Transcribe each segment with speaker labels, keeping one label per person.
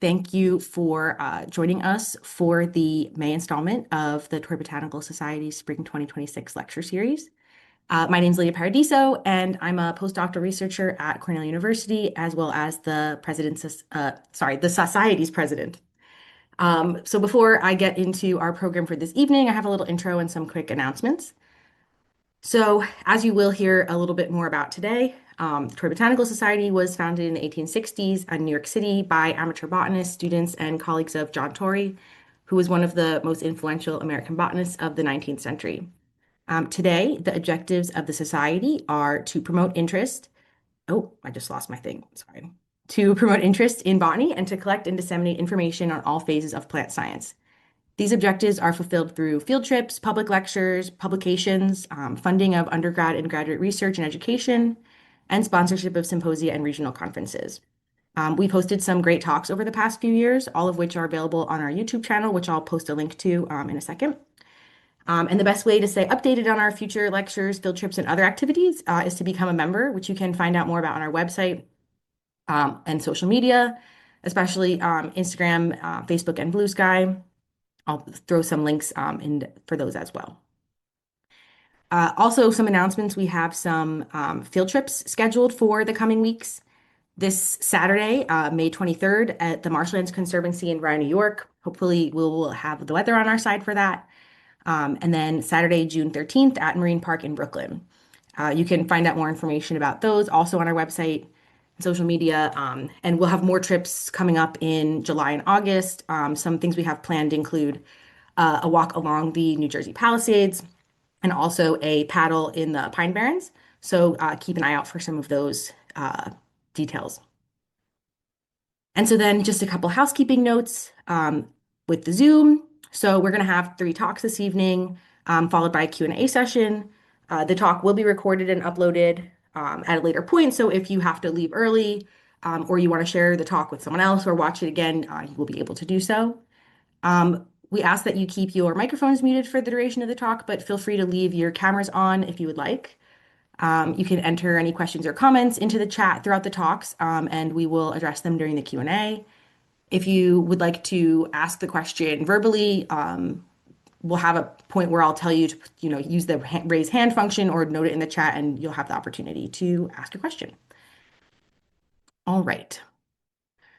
Speaker 1: Thank you for joining us for the May installment of the Torrey Botanical Society's Spring 2026 lecture series. My name is Lydia Paradiso, and I'm a postdoctoral researcher at Cornell University, as well as the Society's president. So before I get into our program for this evening, I have a little intro and some quick announcements. So, as you will hear a little bit more about today, the Torrey Botanical Society was founded in the 1860s in New York City by amateur botanists, students, and colleagues of John Torrey, who was one of the most influential American botanists of the 19th century. Today, the objectives of the society are to promote interest. Oh, I just lost my thing. Sorry. To promote interest in botany and to collect and disseminate information on all phases of plant science. These objectives are fulfilled through field trips, public lectures, publications, funding of undergrad and graduate research and education, and sponsorship of symposia and regional conferences. We've hosted some great talks over the past few years, all of which are available on our YouTube channel, which I'll post a link to in a second. And the best way to stay updated on our future lectures, field trips, and other activities is to become a member, which you can find out more about on our website and social media, especially Instagram, Facebook, and Blue Sky. I'll throw some links in for those as well. Also, some announcements. We have some field trips scheduled for the coming weeks. This Saturday, May 23rd, at the Marshlands Conservancy in Rye, New York. Hopefully, we'll have the weather on our side for that. And then Saturday, June 13th, at Marine Park in Brooklyn. You can find out more information about those also on our website, social media, and we'll have more trips coming up in July and August. Some things we have planned include a walk along the New Jersey Palisades and also a paddle in the Pine Barrens. So keep an eye out for some of those details. And so then just a couple housekeeping notes with the Zoom. So we're going to have 3 talks this evening, followed by a Q&A session. The talk will be recorded and uploaded at a later point. So if you have to leave early or you want to share the talk with someone else or watch it again, you will be able to do so. We ask that you keep your microphones muted for the duration of the talk, but feel free to leave your cameras on if you would like. You can enter any questions or comments into the chat throughout the talks, and we will address them during the Q&A. If you would like to ask the question verbally, we'll have a point where I'll tell you to, use the raise hand function or note it in the chat, and you'll have the opportunity to ask a question. All right.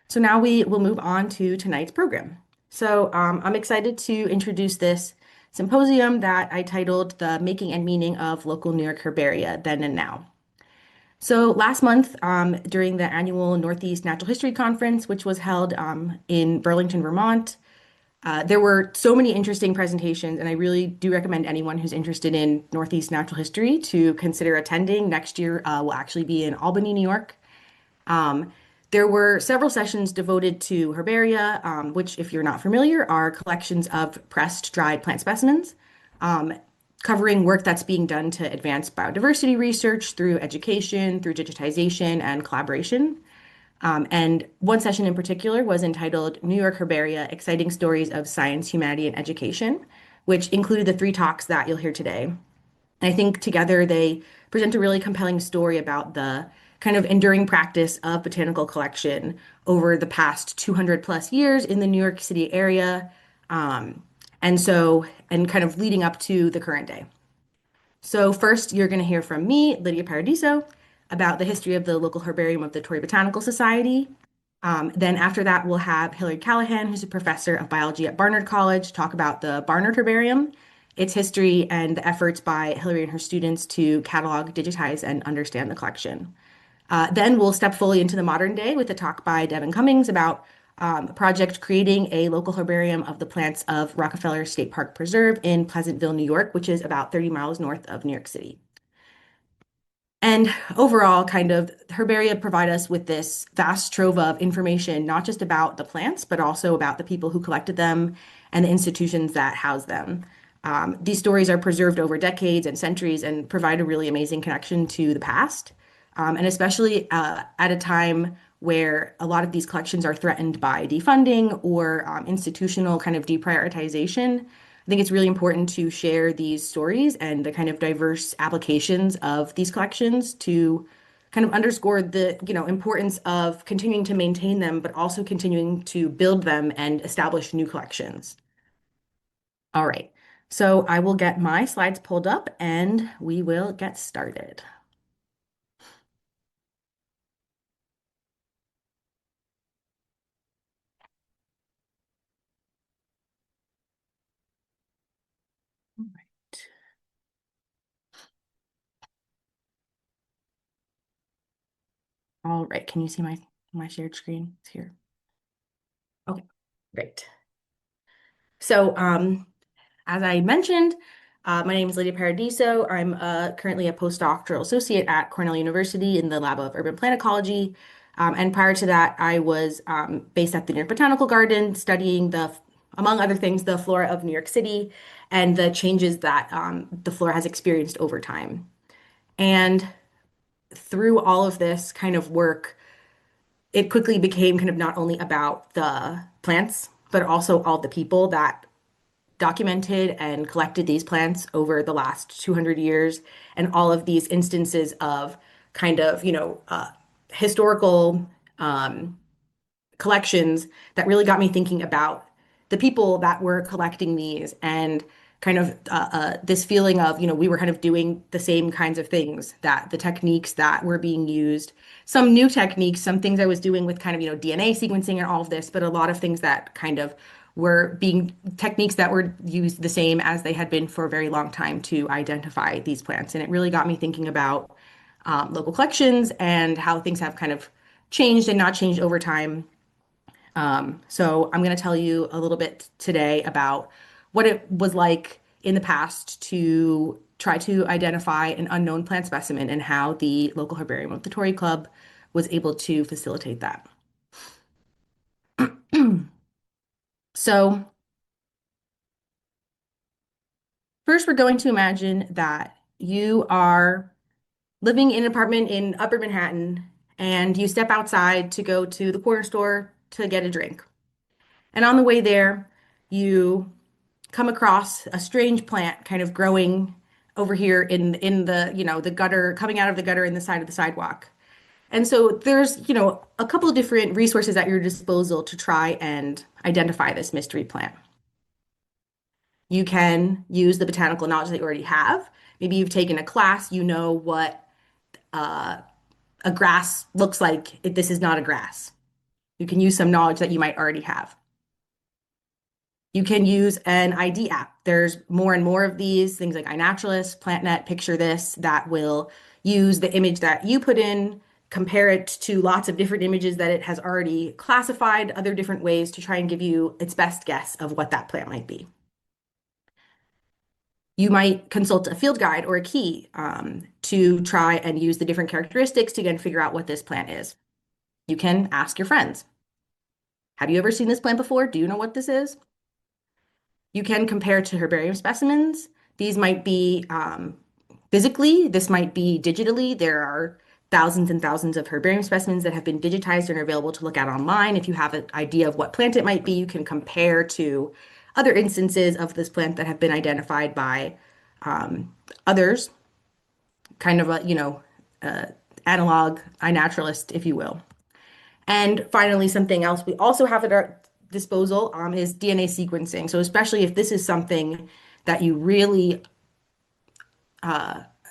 Speaker 1: So now we will move on to tonight's program. So I'm excited to introduce this symposium that I titled The Making and Meaning of Local New York Herbaria, Then and Now. So last month, during the annual Northeast Natural History Conference, which was held in Burlington, Vermont, there were so many interesting presentations, and I really do recommend anyone who's interested in Northeast natural history to consider attending. Next year will actually be in Albany, New York. There were several sessions devoted to herbaria, which, if you're not familiar, are collections of pressed, dried plant specimens, covering work that's being done to advance biodiversity research through education, through digitization, and collaboration. And one session in particular was entitled New York Herbaria, Exciting Stories of Science, Humanity, and Education, which included the 3 talks that you'll hear today. And I think together they present a really compelling story about the kind of enduring practice of botanical collection over the past 200 plus years in the New York City area, and kind of leading up to the current day. So first, you're going to hear from me, Lydia Paradiso, about the history of the local herbarium of the Torrey Botanical Society. Then after that, we'll have Hilary Callahan, who's a professor of biology at Barnard College, talk about the Barnard Herbarium, its history, and the efforts by Hilary and her students to catalog, digitize, and understand the collection. Then we'll step fully into the modern day with a talk by Devon Cummings about a project creating a local herbarium of the plants of Rockefeller State Park Preserve in Pleasantville, New York, which is about 30 miles north of New York City. And overall, kind of, herbaria provide us with this vast trove of information, not just about the plants, but also about the people who collected them and the institutions that house them. These stories are preserved over decades and centuries and provide a really amazing connection to the past. And especially at a time where a lot of these collections are threatened by defunding or institutional kind of deprioritization. I think it's really important to share these stories and the kind of diverse applications of these collections to kind of underscored the, importance of continuing to maintain them, but also continuing to build them and establish new collections. All right. So I will get my slides pulled up and we will get started. All right. All right. Can you see my shared screen? It's here. Okay, great. So, as I mentioned, my name is Lydia Paradiso. I'm currently a postdoctoral associate at Cornell University in the Lab of Urban Plant Ecology. And prior to that, I was based at the New York Botanical Garden studying among other things, the flora of New York City and the changes that the flora has experienced over time. And through all of this kind of work, it quickly became kind of not only about the plants, but also all the people that documented and collected these plants over the last 200 years and all of these instances of kind of, historical collections that really got me thinking about the people that were collecting these and kind of this feeling of, we were kind of doing the same kinds of things, that the techniques that were being used, some new techniques, some things I was doing with kind of, DNA sequencing and all of this, but a lot of things that kind of were being techniques that were used the same as they had been for a very long time to identify these plants. And it really got me thinking about local collections and how things have kind of changed and not changed over time. So I'm going to tell you a little bit today about what it was like in the past to try to identify an unknown plant specimen and how the local herbarium of the Torrey Club was able to facilitate that. So first, we're going to imagine that you are living in an apartment in Upper Manhattan and you step outside to go to the corner store to get a drink. And on the way there, you come across a strange plant kind of growing over here in the, the gutter, coming out of the gutter in the side of the sidewalk. And so there's, a couple of different resources at your disposal to try and identify this mystery plant. You can use the botanical knowledge that you already have. Maybe you've taken a class, you know what uh, a grass looks like if this is not a grass. You can use some knowledge that you might already have. You can use an ID app. There's more and more of these things like iNaturalist, PlantNet, Picture This that will use the image that you put in, compare it to lots of different images that it has already classified, other different ways to try and give you its best guess of what that plant might be. You might consult a field guide or a key to try and use the different characteristics to again figure out what this plant is. You can ask your friends. Have you ever seen this plant before? Do you know what this is? You can compare to herbarium specimens. These might be physically, this might be digitally. There are thousands and thousands of herbarium specimens that have been digitized and are available to look at online. If you have an idea of what plant it might be, you can compare to other instances of this plant that have been identified by others, kind of a, analog iNaturalist, if you will. And finally, something else we also have at our disposal is DNA sequencing. So especially if this is something that you really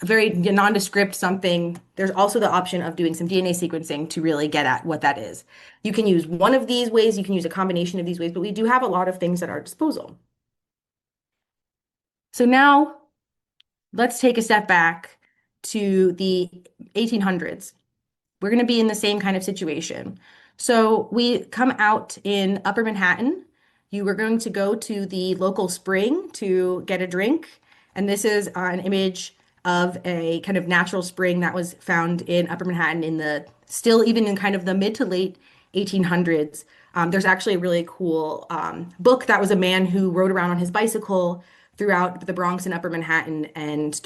Speaker 1: very nondescript something, there's also the option of doing some DNA sequencing to really get at what that is. You can use one of these ways, you can use a combination of these ways, but we do have a lot of things at our disposal. So now let's take a step back to the 1800s. We're going to be in the same kind of situation. So we come out in Upper Manhattan. You were going to go to the local spring to get a drink. And this is an image of a kind of natural spring that was found in Upper Manhattan still even in kind of the mid to late 1800s. There's actually a really cool book that was a man who rode around on his bicycle throughout the Bronx and Upper Manhattan and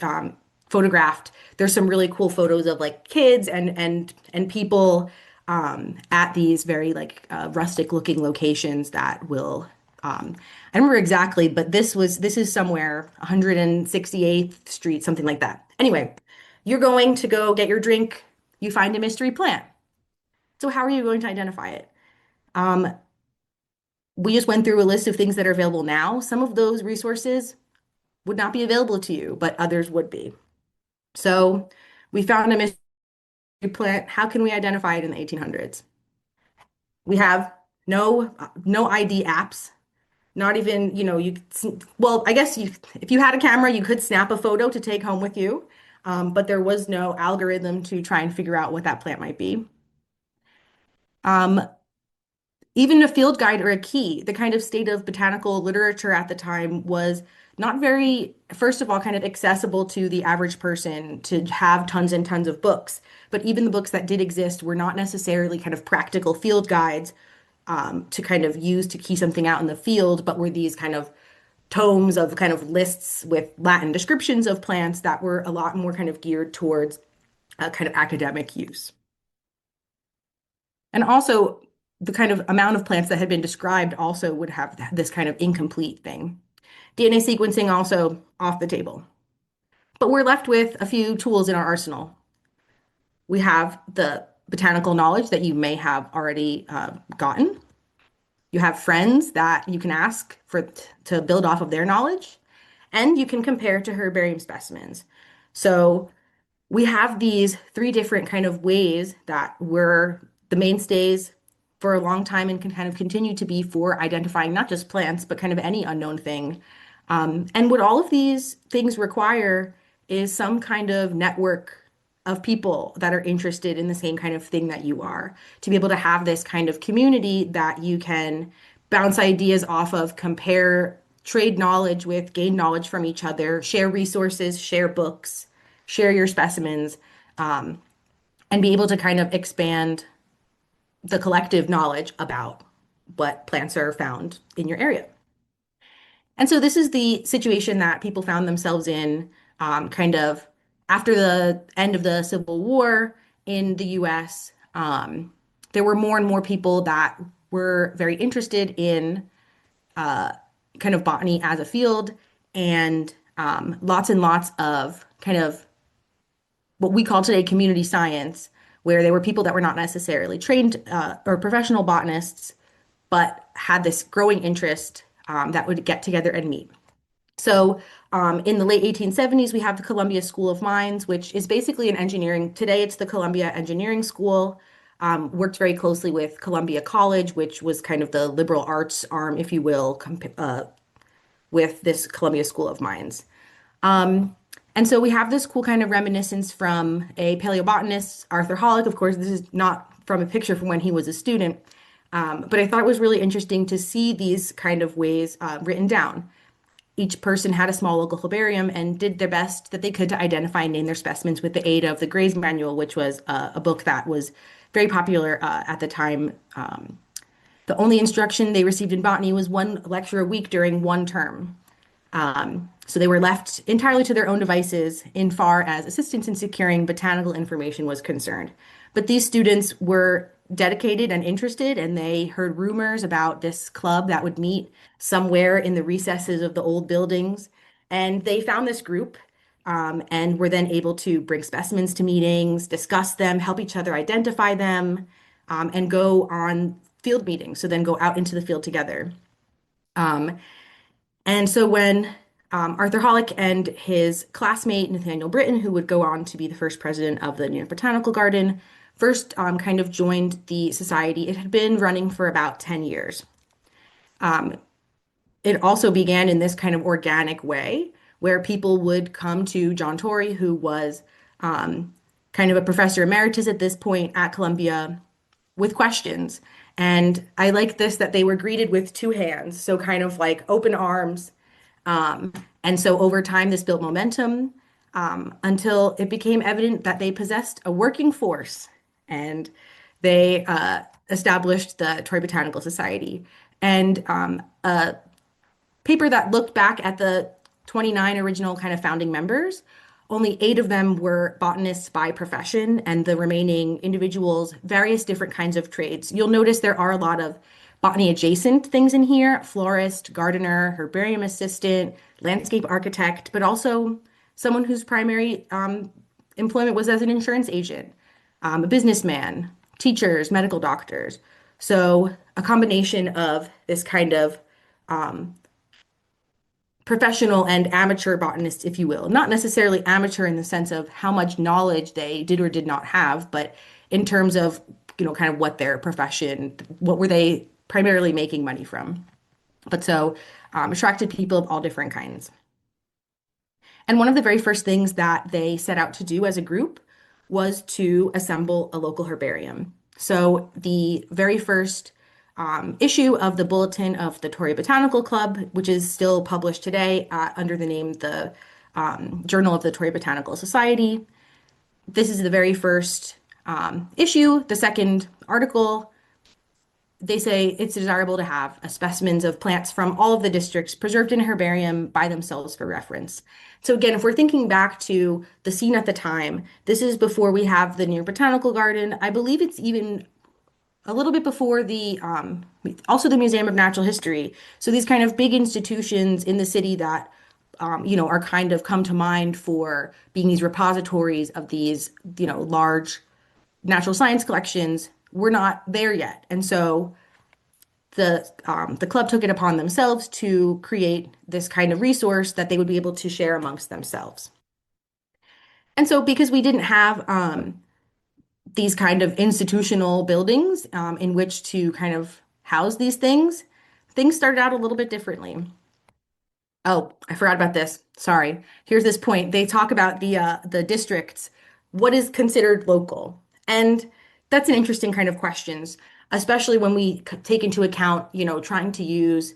Speaker 1: photographed. There's some really cool photos of like kids and people at these very like rustic looking locations that will I don't remember exactly, but this is somewhere 168th Street, something like that. Anyway, you're going to go get your drink. you find a mystery plant. So how are you going to identify it? Um, we just went through a list of things that are available now. Some of those resources would not be available to you, but others would be. So we found a mystery plant. How can we identify it in the 1800s? We have no ID apps. Not even, well, I guess if you had a camera, you could snap a photo to take home with you. But there was no algorithm to try and figure out what that plant might be. Um, Even a field guide or a key, the kind of state of botanical literature at the time was not very, first of all, kind of accessible to the average person to have tons and tons of books. But even the books that did exist were not necessarily kind of practical field guides to kind of use to key something out in the field, but were these kind of tomes of kind of lists with Latin descriptions of plants that were a lot more kind of geared towards kind of academic use. And also, the kind of amount of plants that had been described also would have this kind of incomplete thing. DNA sequencing also off the table. But we're left with a few tools in our arsenal. We have the botanical knowledge that you may have already gotten. You have friends that you can ask to build off of their knowledge, and you can compare to herbarium specimens. So we have these three different kind of ways that were the mainstays for a long time and can kind of continue to be for identifying not just plants, but kind of any unknown thing. And what all of these things require is some kind of network of people that are interested in the same kind of thing that you are, to be able to have this kind of community that you can bounce ideas off of, compare, trade knowledge with, gain knowledge from each other, share resources, share books, share your specimens, and be able to kind of expand the collective knowledge about what plants are found in your area. And so this is the situation that people found themselves in kind of after the end of the Civil War in the US. There were more and more people that were very interested in kind of botany as a field, and lots and lots of kind of what we call today community science, where there were people that were not necessarily trained or professional botanists, but had this growing interest that would get together and meet. So in the late 1870s, we have the Columbia School of Mines, which is basically an engineering. Today, it's the Columbia Engineering School. Worked very closely with Columbia College, which was kind of the liberal arts arm, if you will, with this Columbia School of Mines. And so we have this cool kind of reminiscence from a paleobotanist, Arthur Hollick. Of course, this is not from a picture from when he was a student, but I thought it was really interesting to see these kind of ways written down. Each person had a small local herbarium and did their best that they could to identify and name their specimens with the aid of the Gray's Manual, which was a book that was very popular at the time. The only instruction they received in botany was one lecture a week during one term. So they were left entirely to their own devices in far as assistance in securing botanical information was concerned. But these students were dedicated and interested, and they heard rumors about this club that would meet somewhere in the recesses of the old buildings. And they found this group and were then able to bring specimens to meetings, discuss them, help each other identify them, and go on field meetings. So then go out into the field together. And so when Arthur Hollick and his classmate Nathaniel Britton, who would go on to be the first president of the New York Botanical Garden, first kind of joined the society, it had been running for about 10 years. It also began in this kind of organic way where people would come to John Torrey, who was kind of a professor emeritus at this point at Columbia, with questions. And I like this that they were greeted with two hands, so kind of like open arms. And so over time, this built momentum until it became evident that they possessed a working force, and they established the Torrey Botanical Society. And a paper that looked back at the 29 original kind of founding members, only 8 of them were botanists by profession, and the remaining individuals, various different kinds of trades. You'll notice there are a lot of botany adjacent things in here: florist, gardener, herbarium assistant, landscape architect, but also someone whose primary employment was as an insurance agent. a businessman, teachers, medical doctors. So a combination of this kind of professional and amateur botanists, if you will. Not necessarily amateur in the sense of how much knowledge they did or did not have, but in terms of, kind of what their profession, what were they primarily making money from. But so attracted people of all different kinds. And one of the very first things that they set out to do as a group was to assemble a local herbarium. So the very first issue of the Bulletin of the Torrey Botanical Club, which is still published today under the name the Journal of the Torrey Botanical Society. This is the very first issue. The second article, they say it's desirable to have specimens of plants from all of the districts preserved in a herbarium by themselves for reference. So again, if we're thinking back to the scene at the time, this is before we have the new botanical garden. I believe it's even a little bit before the also the Museum of Natural History. So these kind of big institutions in the city that are kind of come to mind for being these repositories of these, large natural science collections, we're not there yet. And so the club took it upon themselves to create this kind of resource that they would be able to share amongst themselves. And so because we didn't have these kind of institutional buildings in which to kind of house these things started out a little bit differently. Oh, I forgot about this. Sorry. Here's this point. They talk about the districts. What is considered local? And that's an interesting kind of questions, especially when we take into account, trying to use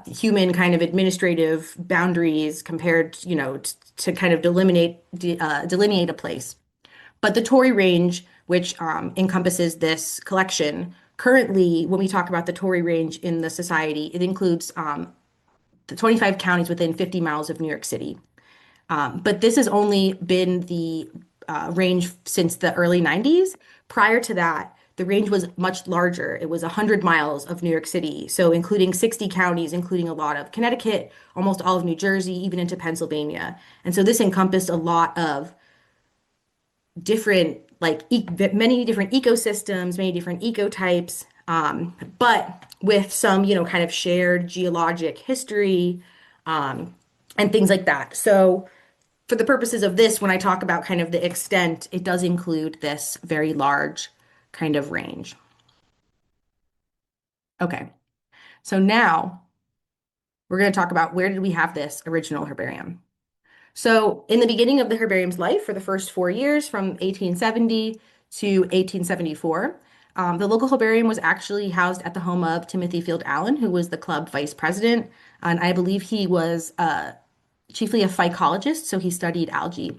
Speaker 1: human kind of administrative boundaries compared, to kind of delineate a place. But the Torrey Range, which encompasses this collection, currently, when we talk about the Torrey Range in the society, it includes the 25 counties within 50 miles of New York City. But this has only been the range since the early 90s. Prior to that, the range was much larger. It was 100 miles of New York City, so including 60 counties, including a lot of Connecticut, almost all of New Jersey, even into Pennsylvania. And so this encompassed a lot of different, like many different ecosystems, many different ecotypes, but with some, kind of shared geologic history and things like that. So for the purposes of this, when I talk about kind of the extent, it does include this very large kind of range. Okay, so now we're going to talk about where did we have this original herbarium. So in the beginning of the herbarium's life, for the first 4 years, from 1870 to 1874, the local herbarium was actually housed at the home of Timothy Field Allen, who was the club vice president. And I believe he was chiefly a phycologist, so he studied algae.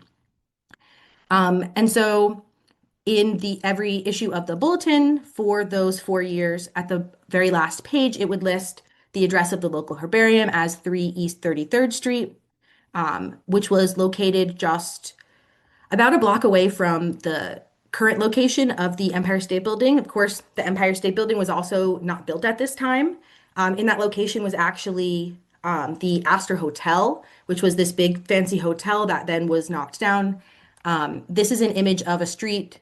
Speaker 1: And so in every issue of the bulletin for those 4 years, at the very last page, it would list the address of the local herbarium as 3 East 33rd Street, which was located just about a block away from the current location of the Empire State Building. Of course, the Empire State Building was also not built at this time. In that location was actually the Astor Hotel, which was this big fancy hotel that then was knocked down. This is an image of a street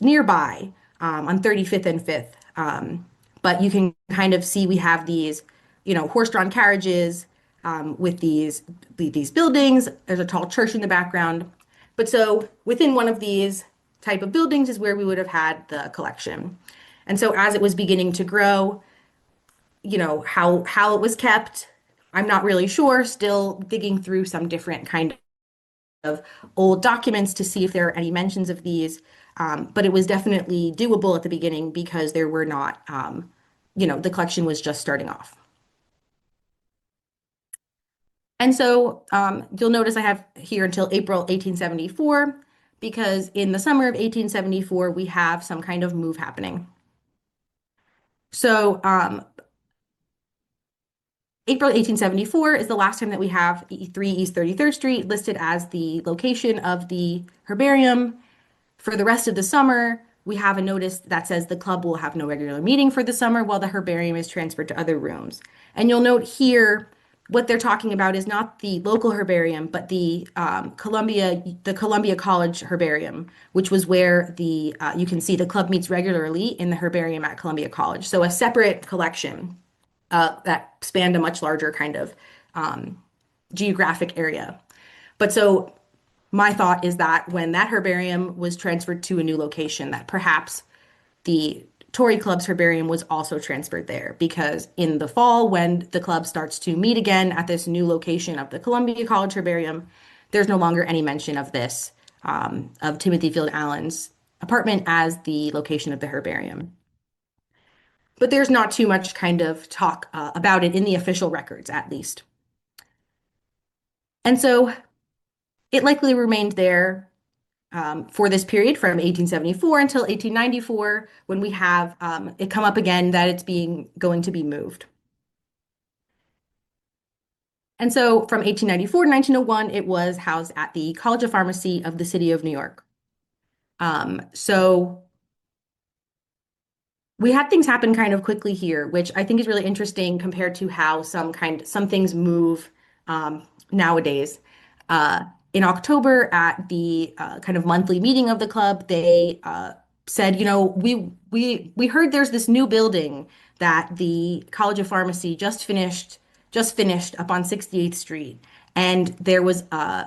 Speaker 1: nearby on 35th and 5th. But you can kind of see we have these, horse-drawn carriages with these buildings. There's a tall church in the background. But so within one of these type of buildings is where we would have had the collection. And so as it was beginning to grow, how it was kept, I'm not really sure, still digging through some different kind of old documents to see if there are any mentions of these. But it was definitely doable at the beginning because there were not, the collection was just starting off. And so you'll notice I have here until April 1874, because in the summer of 1874, we have some kind of move happening. So April 1874 is the last time that we have 3 East 33rd Street listed as the location of the herbarium. For the rest of the summer, we have a notice that says the club will have no regular meeting for the summer while the herbarium is transferred to other rooms. And you'll note here what they're talking about is not the local herbarium, but the Columbia College Herbarium, which was where you can see the club meets regularly in the herbarium at Columbia College. So a separate collection that spanned a much larger kind of um, geographic area. But so my thought is that when that herbarium was transferred to a new location, that perhaps the Torrey Club's herbarium was also transferred there because in the fall, when the club starts to meet again at this new location of the Columbia College Herbarium, there's no longer any mention of this, of Timothy Field Allen's apartment as the location of the herbarium. But there's not too much kind of talk about it in the official records, at least. And so it likely remained there for this period from 1874 until 1894, when we have it come up again that it's going to be moved. And so from 1894 to 1901, it was housed at the College of Pharmacy of the City of New York. So we had things happen kind of quickly here, which I think is really interesting compared to how some things move nowadays. In October, at the kind of monthly meeting of the club, they said, you know, we heard there's this new building that the College of Pharmacy just finished up on 68th Street. And there was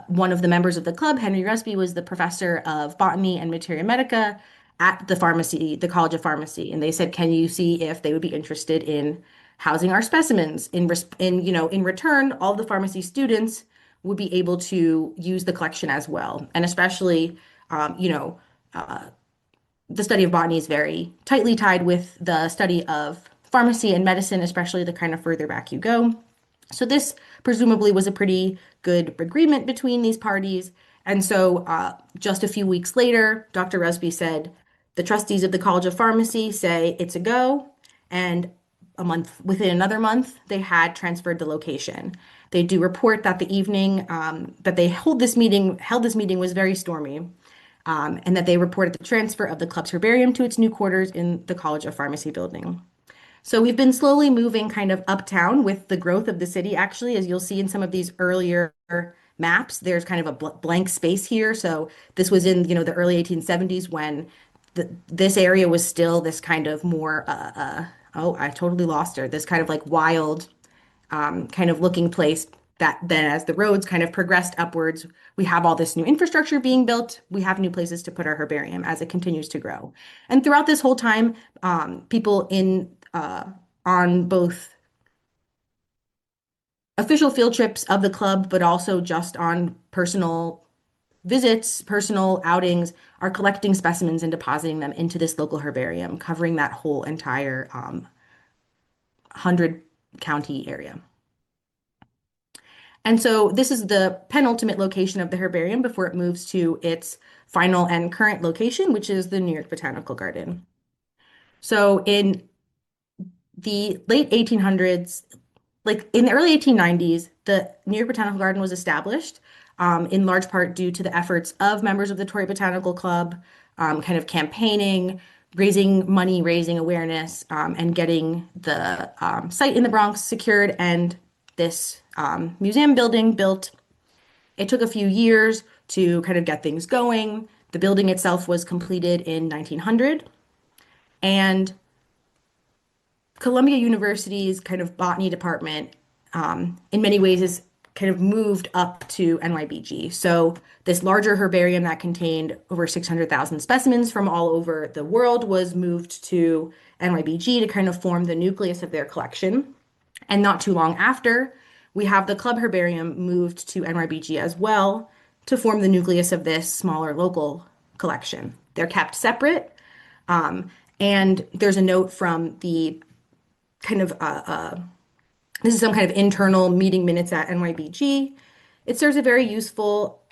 Speaker 1: one of the members of the club, Henry Rusby, was the professor of botany and materia medica at the College of Pharmacy. And they said, can you see if they would be interested in housing our specimens? In return, all the pharmacy students would be able to use the collection as well. And especially, the study of botany is very tightly tied with the study of pharmacy and medicine, especially the kind of further back you go. So this presumably was a pretty good agreement between these parties. And so just a few weeks later, Dr. Rusby said, the trustees of the College of Pharmacy say it's a go. And within another month, they had transferred the location. They do report that the evening that they held this meeting was very stormy, and that they reported the transfer of the club's herbarium to its new quarters in the College of Pharmacy building. So we've been slowly moving kind of uptown with the growth of the city, actually, as you'll see in some of these earlier maps. There's kind of a blank space here. So this was in, the early 1870s when this area was still this kind of more, oh, I totally lost her, this kind of like wild kind of looking place that then as the roads kind of progressed upwards, we have all this new infrastructure being built. We have new places to put our herbarium as it continues to grow. And throughout this whole time, people on both official field trips of the club, but also just on personal visits, personal outings, are collecting specimens and depositing them into this local herbarium, covering that whole entire 100 county area. And so this is the penultimate location of the herbarium before it moves to its final and current location, which is the New York Botanical Garden. So in the late 1800s, like in the early 1890s, the New York Botanical Garden was established in large part due to the efforts of members of the Torrey Botanical Club, kind of campaigning, raising money, raising awareness, and getting the site in the Bronx secured and this museum building built. It took a few years to kind of get things going. The building itself was completed in 1900, and Columbia University's kind of botany department, in many ways, is kind of moved up to NYBG. So this larger herbarium that contained over 600,000 specimens from all over the world was moved to NYBG to kind of form the nucleus of their collection. And not too long after, we have the club herbarium moved to NYBG as well to form the nucleus of this smaller local collection. They're kept separate. And there's a note from the kind of, this is some kind of internal meeting minutes at NYBG. It serves a very useful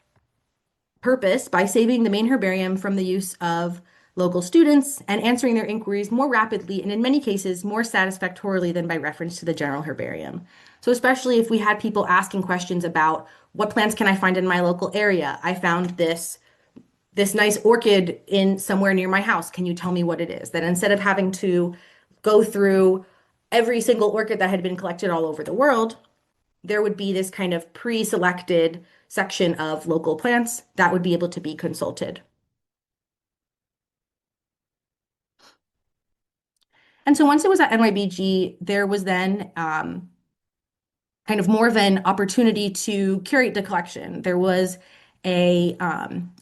Speaker 1: purpose by saving the main herbarium from the use of local students and answering their inquiries more rapidly and in many cases more satisfactorily than by reference to the general herbarium. So especially if we had people asking questions about what plants can I find in my local area? I found this nice orchid in somewhere near my house. Can you tell me what it is? That instead of having to go through every single orchid that had been collected all over the world, there would be this kind of pre-selected section of local plants that would be able to be consulted. And so once it was at NYBG, there was then kind of more of an opportunity to curate the collection. There was a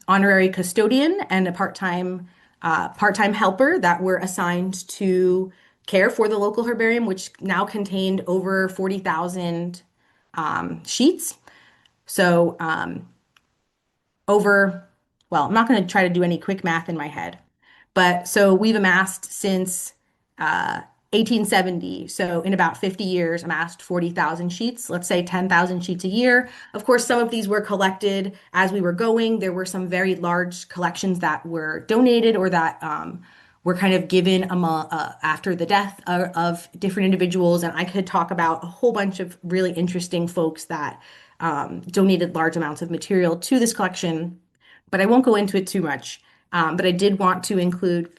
Speaker 1: honorary custodian and a part-time helper that were assigned to care for the local herbarium, which now contained over 40,000 sheets. So over, well, I'm not going to try to do any quick math in my head, but so we've amassed since uh, 1870. So in about 50 years, amassed 40,000 sheets, let's say 10,000 sheets a year. Of course, some of these were collected as we were going. There were some very large collections that were donated or that were kind of given after the death of different individuals. And I could talk about a whole bunch of really interesting folks that donated large amounts of material to this collection, but I won't go into it too much. But I did want to include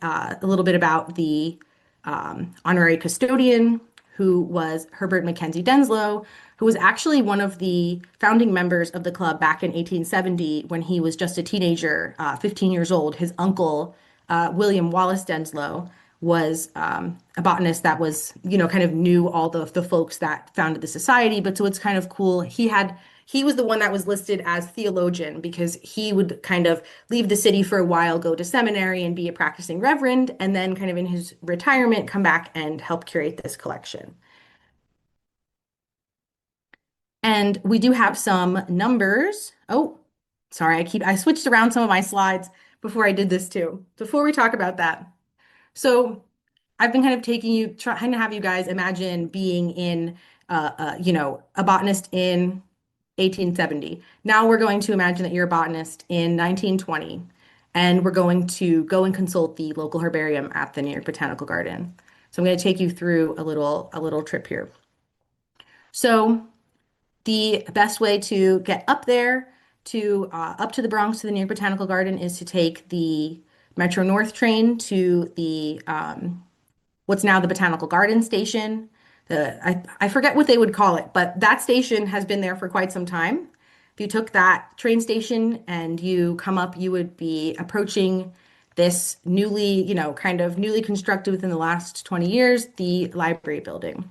Speaker 1: a little bit about the honorary custodian, who was Herbert Mackenzie Denslow, who was actually one of the founding members of the club back in 1870 when he was just a teenager, 15 years old. His uncle, William Wallace Denslow, was a botanist that was, kind of knew all the folks that founded the society. But so it's kind of cool. He was the one that was listed as theologian because he would kind of leave the city for a while, go to seminary and be a practicing reverend, and then kind of in his retirement come back and help curate this collection. And we do have some numbers. Oh, sorry, I switched around some of my slides before I did this too. Before we talk about that. So I've been kind of trying to have you guys imagine being in, a botanist in 1870. Now we're going to imagine that you're a botanist in 1920, and we're going to go and consult the local herbarium at the New York Botanical Garden. So I'm going to take you through a little trip here. So the best way to get up there to up to the Bronx to the New York Botanical Garden is to take the Metro North train to the what's now the Botanical Garden station. I forget what they would call it, but that station has been there for quite some time. If you took that train station and you come up, you would be approaching this kind of newly constructed within the last 20 years, the library building.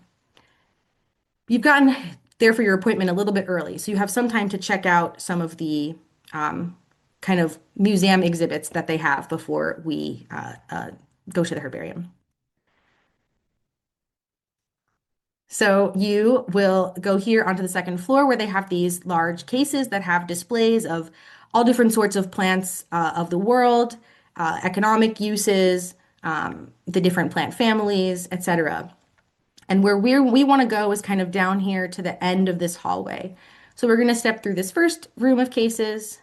Speaker 1: You've gotten there for your appointment a little bit early, so you have some time to check out some of the kind of museum exhibits that they have before we go to the herbarium. So you will go here onto the second floor where they have these large cases that have displays of all different sorts of plants of the world, economic uses, the different plant families, etc. And where we want to go is kind of down here to the end of this hallway. So we're going to step through this first room of cases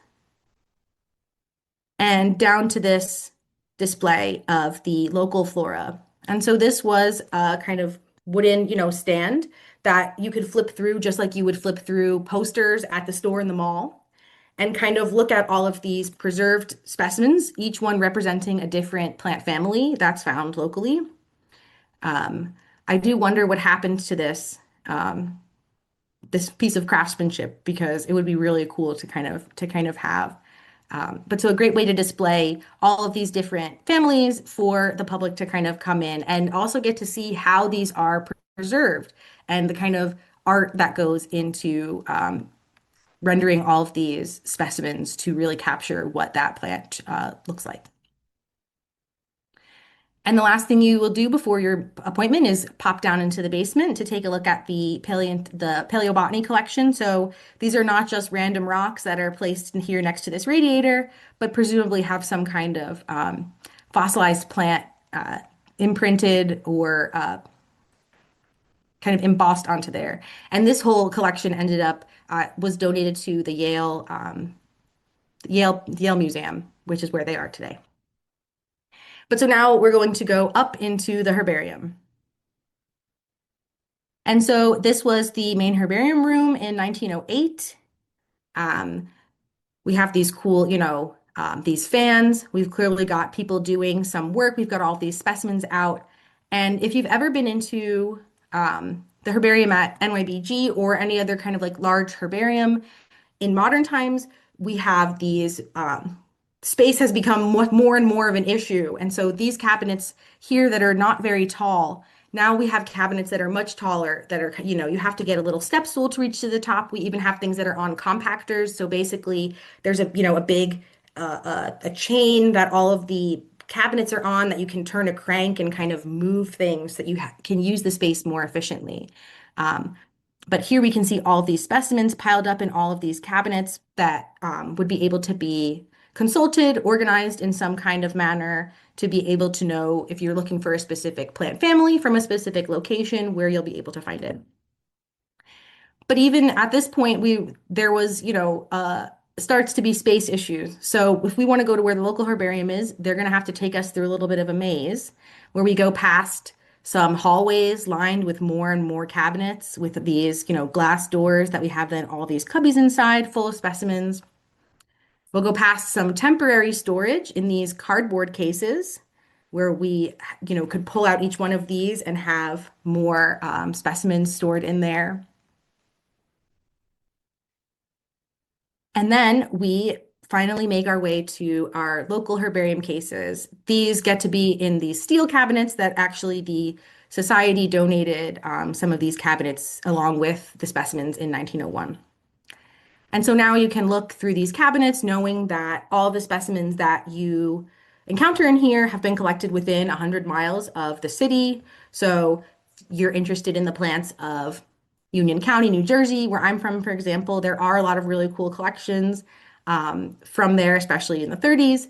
Speaker 1: and down to this display of the local flora. And so this was a kind of wooden, stand that you could flip through just like you would flip through posters at the store in the mall and kind of look at all of these preserved specimens, each one representing a different plant family that's found locally. I do wonder what happened to this piece of craftsmanship because it would be really cool to kind of have. But so a great way to display all of these different families for the public to kind of come in and also get to see how these are preserved and the kind of art that goes into rendering all of these specimens to really capture what that plant looks like. And the last thing you will do before your appointment is pop down into the basement to take a look at the paleobotany collection. So these are not just random rocks that are placed in here next to this radiator, but presumably have some kind of fossilized plant imprinted or kind of embossed onto there. And this whole collection ended up was donated to the Yale Museum, which is where they are today. But so now we're going to go up into the herbarium. And so this was the main herbarium room in 1908. We have these cool, these fans. We've clearly got people doing some work. We've got all these specimens out. And if you've ever been into the herbarium at NYBG or any other kind of like large herbarium, in modern times, we have these, space has become more and more of an issue. And so these cabinets here that are not very tall, now we have cabinets that are much taller, that are, you have to get a little step stool to reach to the top. We even have things that are on compactors. So basically, there's a big, a chain that all of the cabinets are on that you can turn a crank and kind of move things that you can use the space more efficiently. Um, but here we can see all of these specimens piled up in all of these cabinets that would be able to be consulted, organized in some kind of manner to be able to know if you're looking for a specific plant family from a specific location where you'll be able to find it. But even at this point, there was, starts to be space issues. So if we want to go to where the local herbarium is, they're going to have to take us through a little bit of a maze where we go past some hallways lined with more and more cabinets with these, glass doors that we have then all these cubbies inside full of specimens. We'll go past some temporary storage in these cardboard cases where we, could pull out each one of these and have more specimens stored in there. And then we finally make our way to our local herbarium cases. These get to be in these steel cabinets that actually the society donated some of these cabinets along with the specimens in 1901. And so now you can look through these cabinets knowing that all the specimens that you encounter in here have been collected within 100 miles of the city. So you're interested in the plants of Union County, New Jersey, where I'm from, for example, there are a lot of really cool collections from there, especially in the 30s.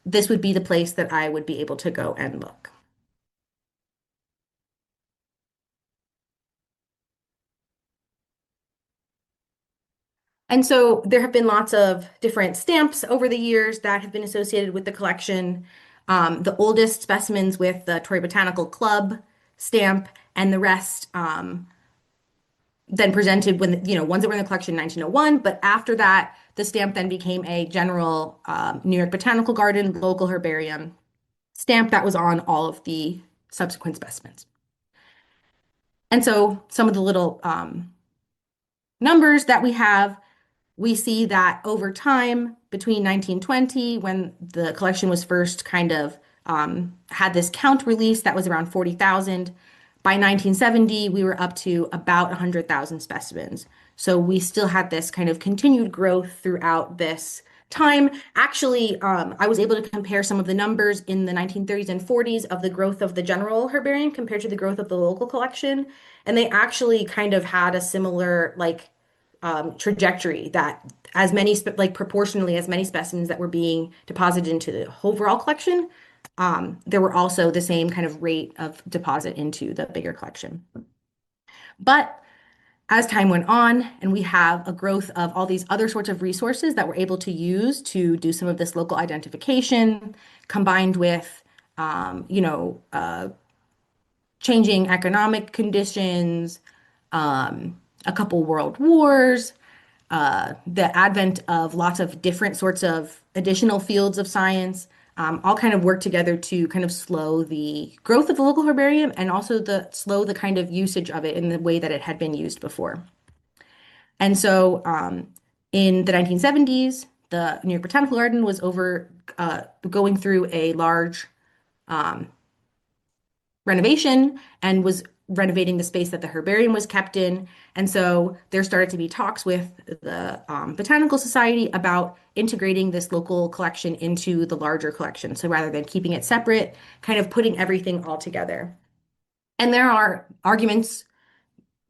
Speaker 1: This would be the place that I would be able to go and look. And so there have been lots of different stamps over the years that have been associated with the collection. The oldest specimens with the Torrey Botanical Club stamp, and the rest then presented when, ones that were in the collection in 1901. But after that, the stamp then became a general New York Botanical Garden local herbarium stamp that was on all of the subsequent specimens. And so some of the little numbers that we see that over time, between 1920, when the collection was first kind of had this count release that was around 40,000. By 1970, we were up to about 100,000 specimens. So we still had this kind of continued growth throughout this time. Actually, I was able to compare some of the numbers in the 1930s and 40s of the growth of the general herbarium compared to the growth of the local collection. And they actually kind of had a similar trajectory that as many, like proportionally as many specimens that were being deposited into the overall collection, there were also the same kind of rate of deposit into the bigger collection. But as time went on and we have a growth of all these other sorts of resources that we're able to use to do some of this local identification, combined with, changing economic conditions, a couple world wars, the advent of lots of different sorts of additional fields of science, all kind of work together to kind of slow the growth of the local herbarium and also slow the kind of usage of it in the way that it had been used before. And so in the 1970s, the New York Botanical Garden was going through a large renovation and was renovating the space that the herbarium was kept in. And so there started to be talks with the Botanical Society about integrating this local collection into the larger collection. So rather than keeping it separate, kind of putting everything all together. And there are arguments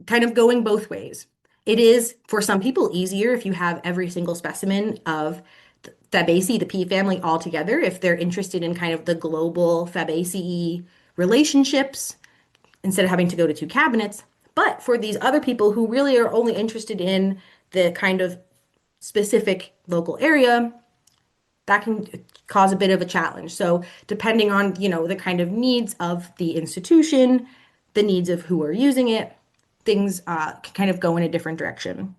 Speaker 1: kind of going both ways. It is, for some people, easier if you have every single specimen of Fabaceae, the pea family, all together, if they're interested in kind of the global Fabaceae relationships instead of having to go to two cabinets. But for these other people who really are only interested in the kind of specific local area, that can cause a bit of a challenge. So depending on, the kind of needs of the institution, the needs of who are using it, things can kind of go in a different direction.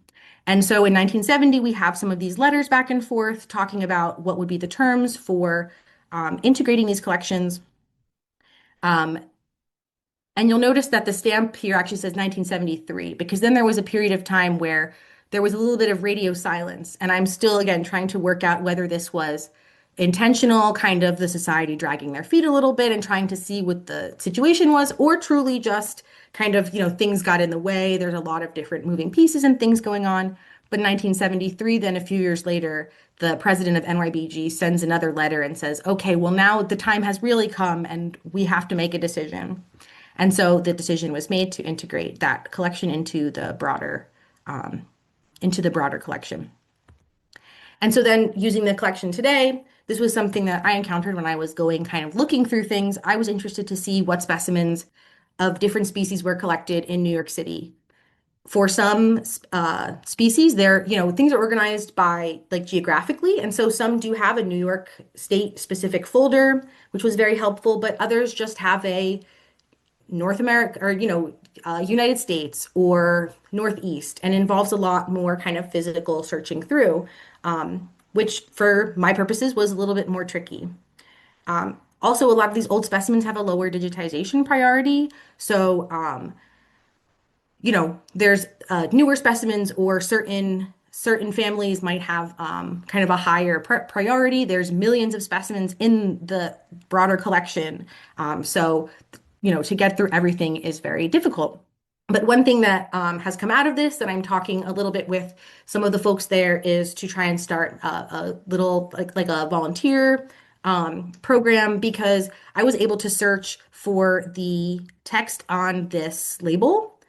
Speaker 1: And so in 1970, we have some of these letters back and forth talking about what would be the terms for integrating these collections. And you'll notice that the stamp here actually says 1973, because then there was a period of time where there was a little bit of radio silence. And I'm still, again, trying to work out whether this was intentional, kind of the society dragging their feet a little bit and trying to see what the situation was, or truly just kind of, things got in the way. There's a lot of different moving pieces and things going on. But in 1973, then a few years later, the president of NYBG sends another letter and says, okay, well, now the time has really come and we have to make a decision. And so the decision was made to integrate that collection into the broader collection. And so then using the collection today, this was something that I encountered when I was going kind of looking through things. I was interested to see what specimens of different species were collected in New York City. For some species, things are organized by like geographically. And so some do have a New York state specific folder, which was very helpful, but others just have a North America or, United States or Northeast and involves a lot more kind of physical searching through, which for my purposes was a little bit more tricky. Also, a lot of these old specimens have a lower digitization priority. So, there's newer specimens or certain families might have kind of a higher priority. There's millions of specimens in the broader collection. So, to get through everything is very difficult. But one thing that has come out of this that I'm talking a little bit with some of the folks there is to try and start a little like a volunteer program, because I was able to search for the text on this label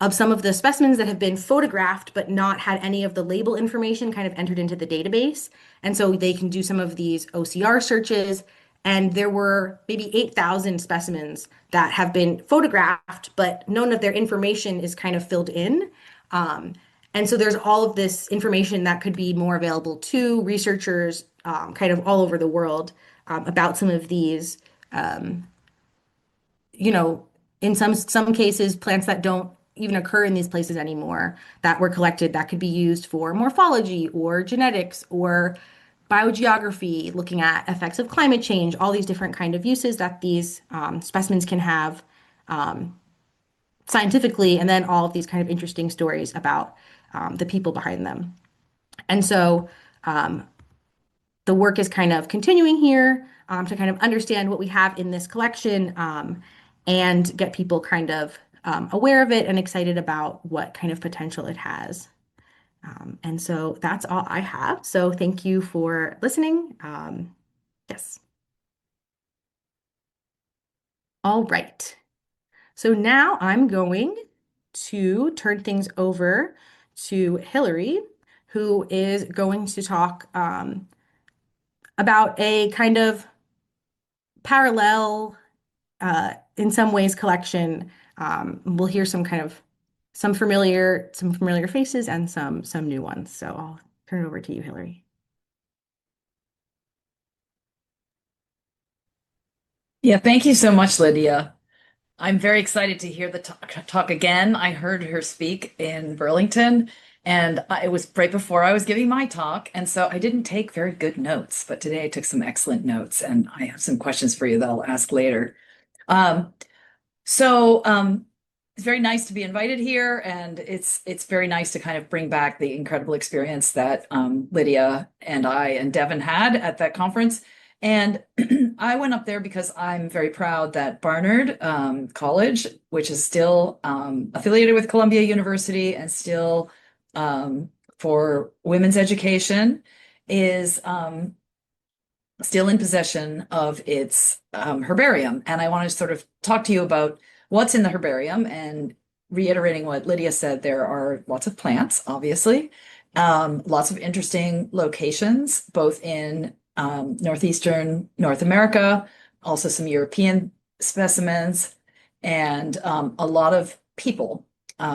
Speaker 1: of some of the specimens that have been photographed but not had any of the label information kind of entered into the database. And so they can do some of these OCR searches. And there were maybe 8,000 specimens that have been photographed, but none of their information is kind of filled in. And so there's all of this information that could be more available to researchers kind of all over the world about some of these, you know, in some cases, plants that don't even occur in these places anymore that were collected that could be used for morphology or genetics or biogeography, looking at effects of climate change, all these different kind of uses that these specimens can have scientifically, and then all of these kind of interesting stories about the people behind them. And so the work is kind of continuing here to kind of understand what we have in this collection and get people kind of aware of it and excited about what kind of potential it has. And so that's all I have. So thank you for listening. Yes. All right. So now I'm going to turn things over to Hilary, who is going to talk about a kind of parallel, in some ways, collection. We'll hear some familiar faces and some new ones. So I'll turn it over to you, Hilary.
Speaker 2: Yeah, thank you so much, Lydia. I'm very excited to hear the talk again. I heard her speak in Burlington, and it was right before I was giving my talk, and so I didn't take very good notes, but today I took some excellent notes, and I have some questions for you that I'll ask later. Um, so it's very nice to be invited here, and it's very nice to kind of bring back the incredible experience that Lydia and I and Devon had at that conference. And I went up there because I'm very proud that Barnard College, which is still affiliated with Columbia University and still for women's education, is still in possession of its herbarium. And I want to sort of talk to you about what's in the herbarium, and reiterating what Lydia said, there are lots of plants, obviously, lots of interesting locations, both in northeastern North America, also some European specimens, and a lot of people,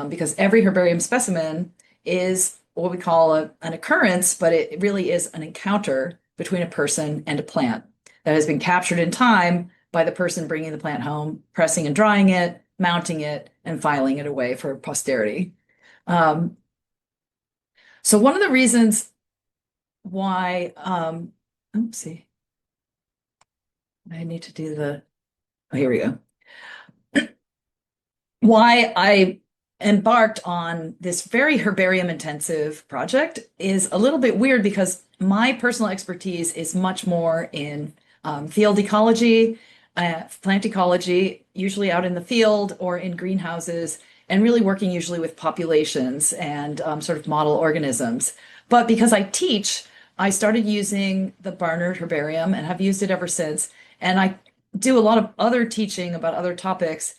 Speaker 2: because every herbarium specimen is what we call an occurrence, but it really is an encounter between a person and a plant that has been captured in time by the person bringing the plant home, pressing and drying it, mounting it, and filing it away for posterity. So one of the reasons why, oopsie, I need to do oh, here we go. why I embarked on this very herbarium intensive project is a little bit weird because my personal expertise is much more in field ecology, plant ecology, usually out in the field or in greenhouses, and really working usually with populations and sort of model organisms. But because I teach, I started using the Barnard herbarium and have used it ever since. And I do a lot of other teaching about other topics,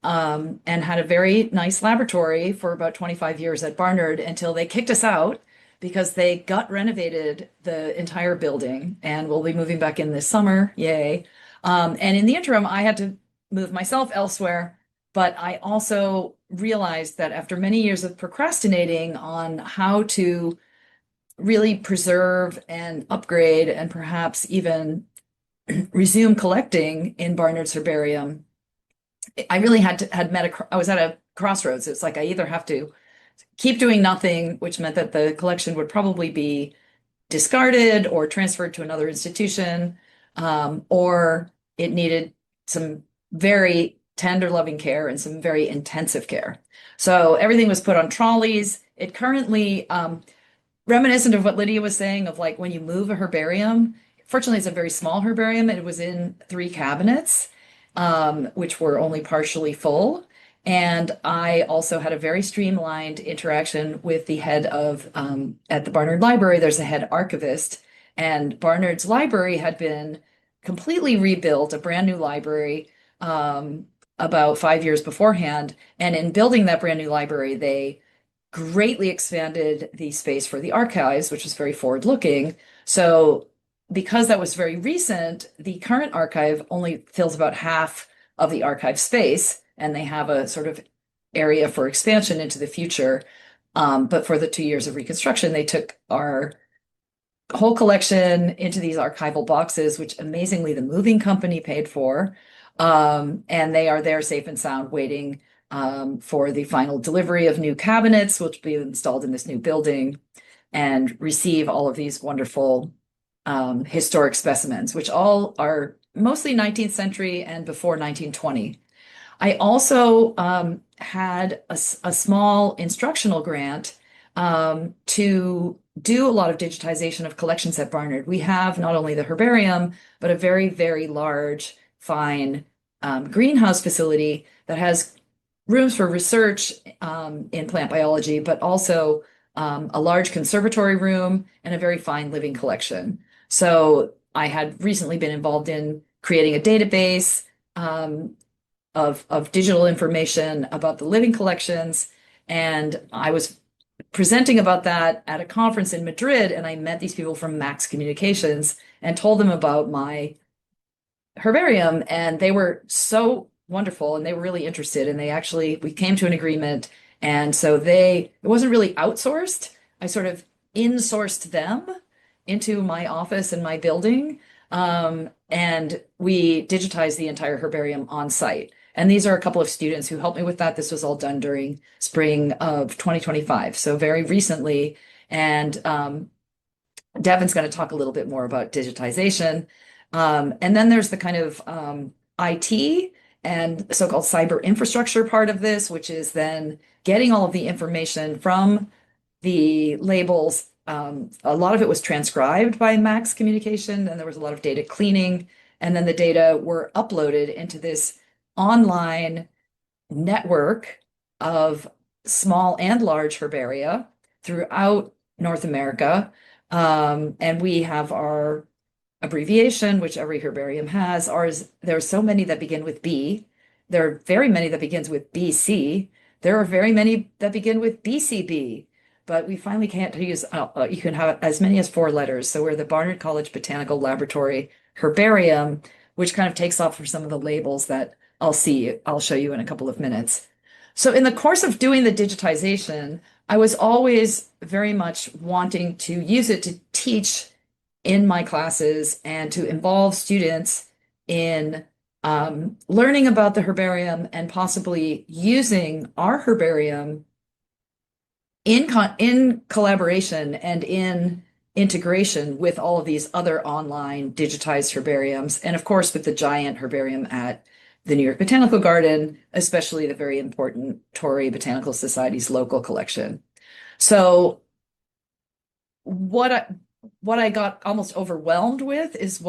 Speaker 2: and had a very nice laboratory for about 25 years at Barnard until they kicked us out because they gut renovated the entire building, and we'll be moving back in this summer. Yay. And in the interim, I had to move myself elsewhere, but I also realized that after many years of procrastinating on how to really preserve and upgrade and perhaps even resume collecting in Barnard's herbarium, I really I was at a crossroads. It's like I either have to keep doing nothing, which meant that the collection would probably be discarded or transferred to another institution, or it needed some very tender, loving care and some very intensive care. So everything was put on trolleys. It currently, reminiscent of what Lydia was saying of like when you move a herbarium, fortunately, it's a very small herbarium and it was in 3 cabinets, which were only partially full. And I also had a very streamlined interaction with the head of, at the Barnard Library, there's a head archivist, and Barnard's library had been completely rebuilt, a brand new library, about 5 years beforehand. And in building that brand new library, they greatly expanded the space for the archives, which was very forward looking. So because that was very recent, the current archive only fills about half of the archive space, and they have a sort of area for expansion into the future. But for the 2 years of reconstruction, they took our whole collection into these archival boxes, which amazingly the moving company paid for. And they are there safe and sound, waiting for the final delivery of new cabinets, which will be installed in this new building, and receive all of these wonderful historic specimens, which all are mostly 19th century and before 1920. I also had a small instructional grant to do a lot of digitization of collections at Barnard. We have not only the herbarium, but a very, very large, fine greenhouse facility that has rooms for research in plant biology, but also a large conservatory room and a very fine living collection. So I had recently been involved in creating a database of digital information about the living collections. And I was presenting about that at a conference in Madrid, and I met these people from Max Communications and told them about my herbarium, and they were so wonderful and they were really interested, and we came to an agreement. And so it wasn't really outsourced. I sort of insourced them into my office and my building. And we digitized the entire herbarium on site. And these are a couple of students who helped me with that. This was all done during spring of 2025, so very recently. And Devon's going to talk a little bit more about digitization. And then there's the kind of IT and the so-called cyber infrastructure part of this, which is then getting all of the information from the labels. A lot of it was transcribed by Max Communication, and there was a lot of data cleaning. And then the data were uploaded into this online network of small and large herbaria throughout North America. And we have our abbreviation, which every herbarium has. There are so many that begin with B. There are very many that begins with BC. There are very many that begin with BCB. But we finally can't use, you can have as many as 4 letters. So we're the Barnard College Botanical Laboratory Herbarium, which kind of takes off for some of the labels that I'll show you in a couple of minutes. So in the course of doing the digitization, I was always very much wanting to use it to teach in my classes and to involve students in learning about the herbarium and possibly using our herbarium in collaboration and in integration with all of these other online digitized herbariums, and of course with the giant herbarium at the New York Botanical Garden, especially the very important Torrey Botanical Society's local collection. So what I got almost overwhelmed with is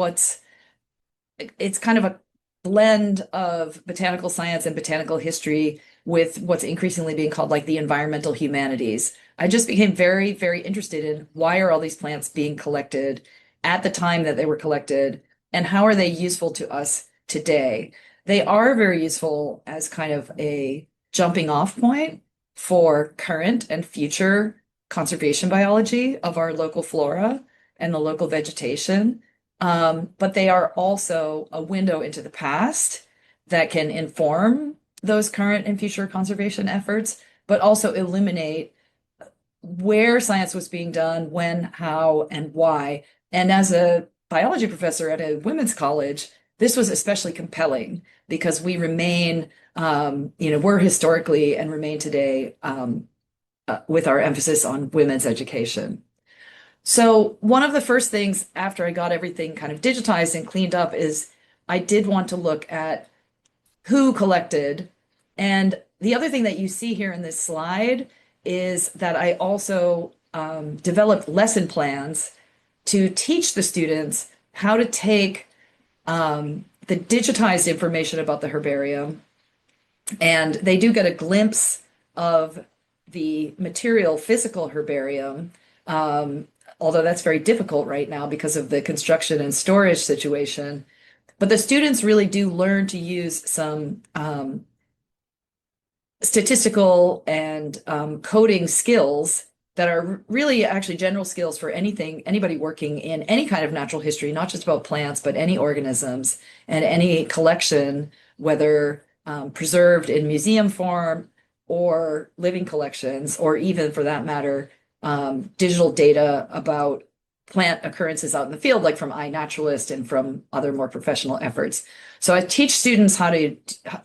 Speaker 2: it's kind of a blend of botanical science and botanical history with what's increasingly being called like the environmental humanities. I just became very, very interested in why are all these plants being collected at the time that they were collected, and how are they useful to us today? They are very useful as kind of a jumping off point for current and future conservation biology of our local flora and the local vegetation. But they are also a window into the past that can inform those current and future conservation efforts, but also illuminate where science was being done, when, how, and why. And as a biology professor at a women's college, this was especially compelling because we remain, we're historically and remain today with our emphasis on women's education. So one of the first things after I got everything kind of digitized and cleaned up is I did want to look at who collected. And the other thing that you see here in this slide is that I also developed lesson plans to teach the students how to take the digitized information about the herbarium, and they do get a glimpse of the material physical herbarium, although that's very difficult right now because of the construction and storage situation. But the students really do learn to use some statistical and coding skills that are really actually general skills for anybody working in any kind of natural history, not just about plants, but any organisms and any collection, whether preserved in museum form or living collections, or even for that matter, digital data about plant occurrences out in the field, like from iNaturalist and from other more professional efforts. So I teach students how to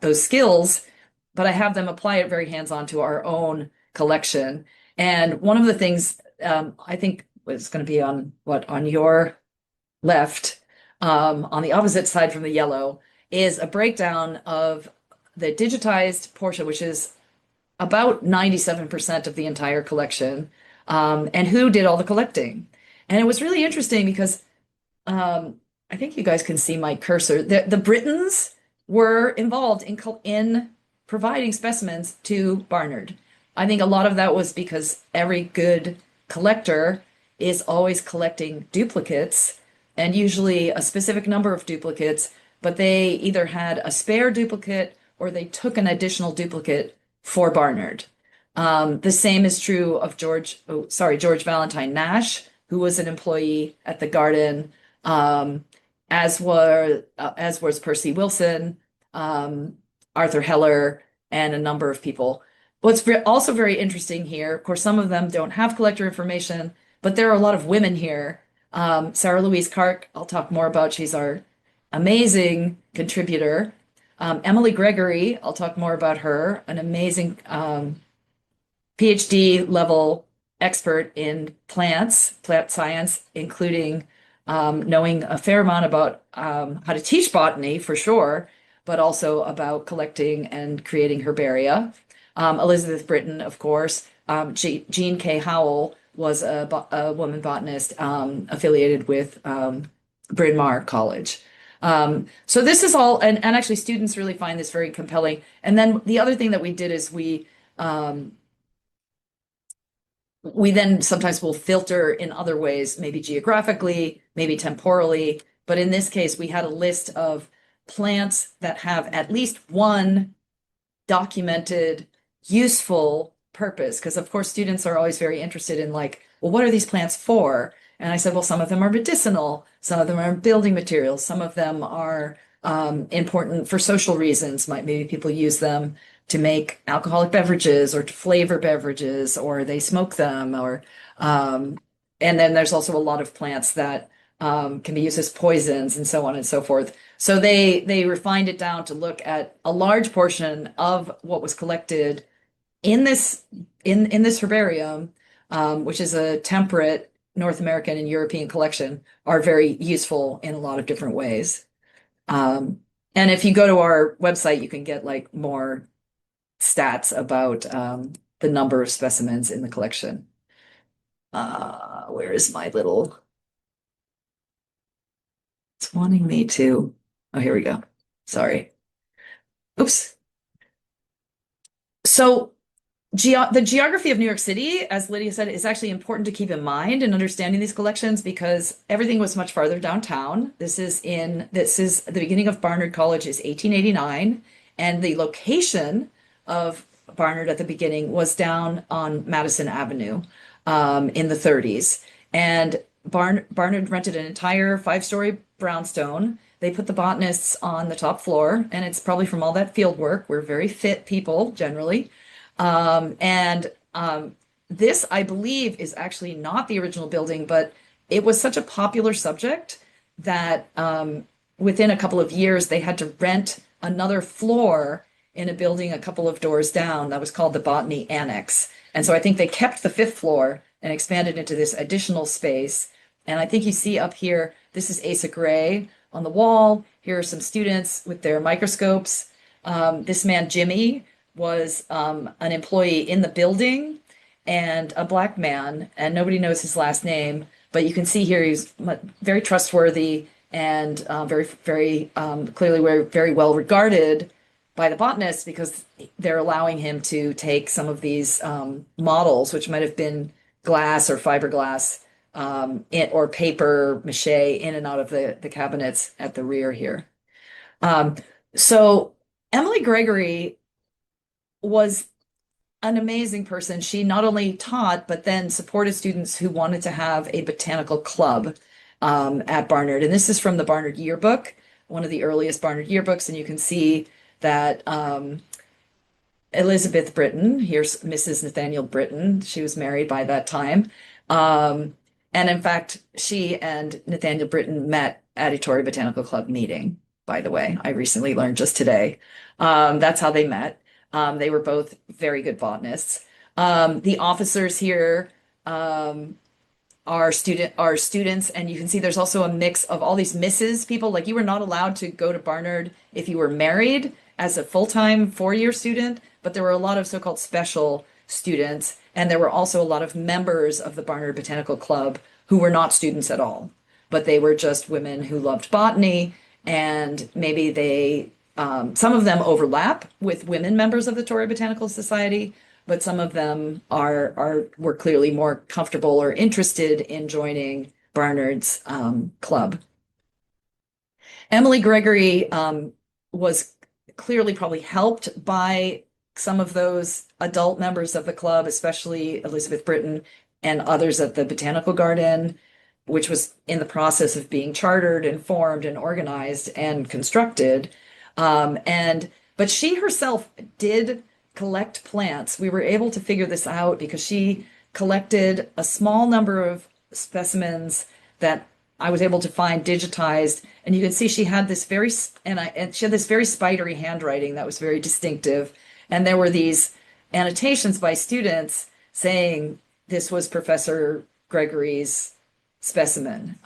Speaker 2: those skills, but I have them apply it very hands-on to our own collection. And one of the things I think was going to be on your left, on the opposite side from the yellow, is a breakdown of the digitized portion, which is about 97% of the entire collection, and who did all the collecting. And it was really interesting because I think you guys can see my cursor. The Britons were involved in providing specimens to Barnard. I think a lot of that was because every good collector is always collecting duplicates, and usually a specific number of duplicates, but they either had a spare duplicate or they took an additional duplicate for Barnard. The same is true of George Valentine Nash, who was an employee at the garden, as was Percy Wilson, Arthur Heller, and a number of people. What's also very interesting here, of course, some of them don't have collector information, but there are a lot of women here. Sarah Louise Clark, I'll talk more about. She's our amazing contributor. Emily Gregory, I'll talk more about her, an amazing PhD level expert in plant science, including knowing a fair amount about how to teach botany for sure, but also about collecting and creating herbaria. Elizabeth Britton, of course. Jean K. Howell was a woman botanist affiliated with Bryn Mawr College. So this is all, and actually students really find this very compelling. And then the other thing that we did is we then sometimes will filter in other ways, maybe geographically, maybe temporally. But in this case, we had a list of plants that have at least one documented useful purpose. Because of course, students are always very interested in like, well, what are these plants for? And I said, well, some of them are medicinal, some of them are building materials, some of them are important for social reasons. Maybe people use them to make alcoholic beverages or to flavor beverages, or they smoke them, or and then there's also a lot of plants that can be used as poisons and so on and so forth. So they refined it down to look at a large portion of what was collected in this herbarium, which is a temperate North American and European collection, are very useful in a lot of different ways. And And if you go to our website, you can get like more stats about the number of specimens in the collection. Where is my little, it's wanting me to, oh, here we go. Sorry. Oops. So the geography of New York City, as Lydia said, is actually important to keep in mind in understanding these collections because everything was much farther downtown. This is the beginning of Barnard College is 1889, and the location of Barnard at the beginning was down on Madison Avenue in the 30s. And Barnard rented an entire five-story brownstone. They put the botanists on the top floor, and it's probably from all that field work. We're very fit people generally. And this, I believe, is actually not the original building, but it was such a popular subject that within a couple of years, they had to rent another floor in a building a couple of doors down that was called the Botany Annex. And so I think they kept the fifth floor and expanded into this additional space. And I think you see up here, this is Asa Gray on the wall. Here are some students with their microscopes. This man, Jimmy, was an employee in the building and a black man, and nobody knows his last name, but you can see here he's very trustworthy and very clearly very well regarded by the botanists because they're allowing him to take some of these models, which might have been glass or fiberglass or paper mache in and out of the cabinets at the rear here. So Emily Gregory was an amazing person. She not only taught, but then supported students who wanted to have a botanical club at Barnard. And this is from the Barnard yearbook, one of the earliest Barnard yearbooks. And you can see that Elizabeth Britton, here's Mrs. Nathaniel Britton. She was married by that time. And in fact, she and Nathaniel Britton met at a Torrey Botanical Club meeting, by the way. I recently learned just today. That's how they met. They were both very good botanists. The officers here are students, and you can see there's also a mix of all these Mrs. people. Like you were not allowed to go to Barnard if you were married as a full-time four-year student, but there were a lot of so-called special students, and there were also a lot of members of the Barnard Botanical Club who were not students at all, but they were just women who loved botany, and maybe they some of them overlap with women members of the Torrey Botanical Society, but some of them were clearly more comfortable or interested in joining Barnard's club. Emily Gregory was clearly probably helped by some of those adult members of the club, especially Elizabeth Britton and others at the Botanical Garden, which was in the process of being chartered and formed and organized and constructed. But she herself did collect plants. We were able to figure this out because she collected a small number of specimens that I was able to find digitized. And you can see she had this she had this very spidery handwriting that was very distinctive. And there were these annotations by students saying this was Professor Gregory's specimen.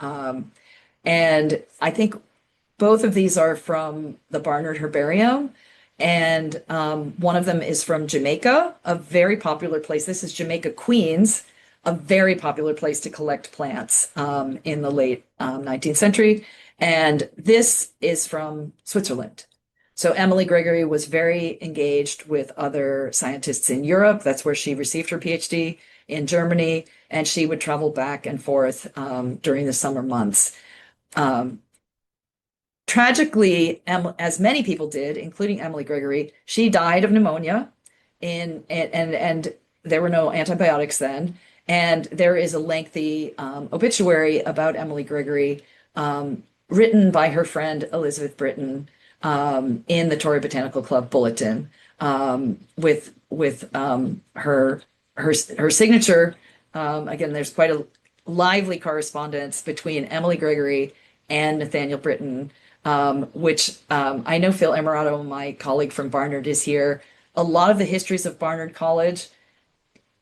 Speaker 2: And I think both of these are from the Barnard Herbarium, and one of them is from Jamaica, a very popular place. This is Jamaica, Queens, a very popular place to collect plants in the late 19th century. And this is from Switzerland. So Emily Gregory was very engaged with other scientists in Europe. That's where she received her PhD, in Germany, and she would travel back and forth during the summer months. Tragically, as many people did, including Emily Gregory, she died of pneumonia and there were no antibiotics then. And there is a lengthy obituary about Emily Gregory written by her friend Elizabeth Britton in the Torrey Botanical Club bulletin with her signature. Again, there's quite a lively correspondence between Emily Gregory and Nathaniel Britton, which I know Phil Emerato, my colleague from Barnard, is here. A lot of the histories of Barnard College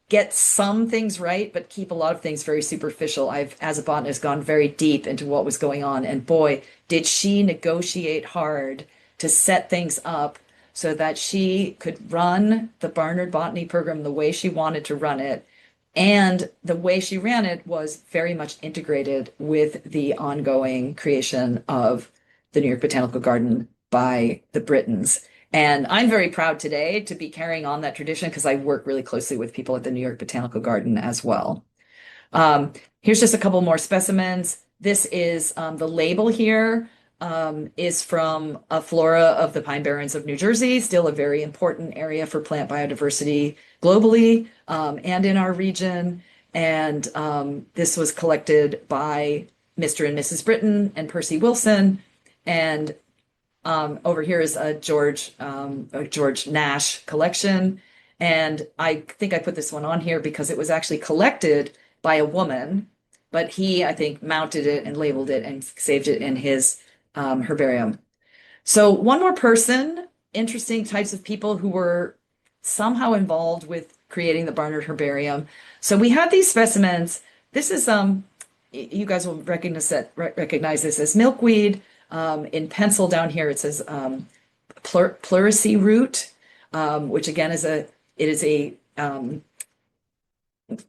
Speaker 2: get some things right, but keep a lot of things very superficial. I've, as a botanist, gone very deep into what was going on. And boy, did she negotiate hard to set things up so that she could run the Barnard Botany program the way she wanted to run it. And the way she ran it was very much integrated with the ongoing creation of the New York Botanical Garden by the Britons. And I'm very proud today to be carrying on that tradition because I work really closely with people at the New York Botanical Garden as well. Here's just a couple more specimens. This is the label here is from a flora of the Pine Barrens of New Jersey, still a very important area for plant biodiversity globally and in our region. And this was collected by Mr. and Mrs. Britton and Percy Wilson. And over here is a George Nash collection. And I think I put this one on here because it was actually collected by a woman, but he, I think, mounted it and labeled it and saved it in his herbarium. So one more person, interesting types of people who were somehow involved with creating the Barnard Herbarium. So we have these specimens. This is, you guys will recognize this as milkweed. In pencil down here, it says pleurisy root, which again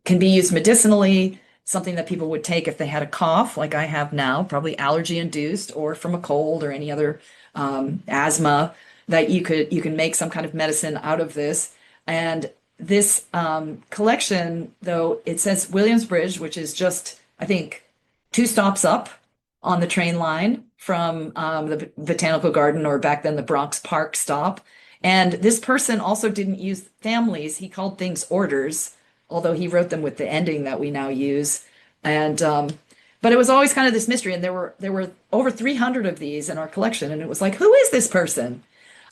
Speaker 2: can be used medicinally, something that people would take if they had a cough, like I have now, probably allergy induced or from a cold or any other asthma, that you can make some kind of medicine out of this. And this collection, though, it says Williamsbridge, which is just, I think, 2 stops up on the train line from the Botanical Garden, or back then the Bronx Park stop. And this person also didn't use families. He called things orders, although he wrote them with the ending that we now use. And but it was always kind of this mystery. And there were over 300 of these in our collection. And it was like, who is this person?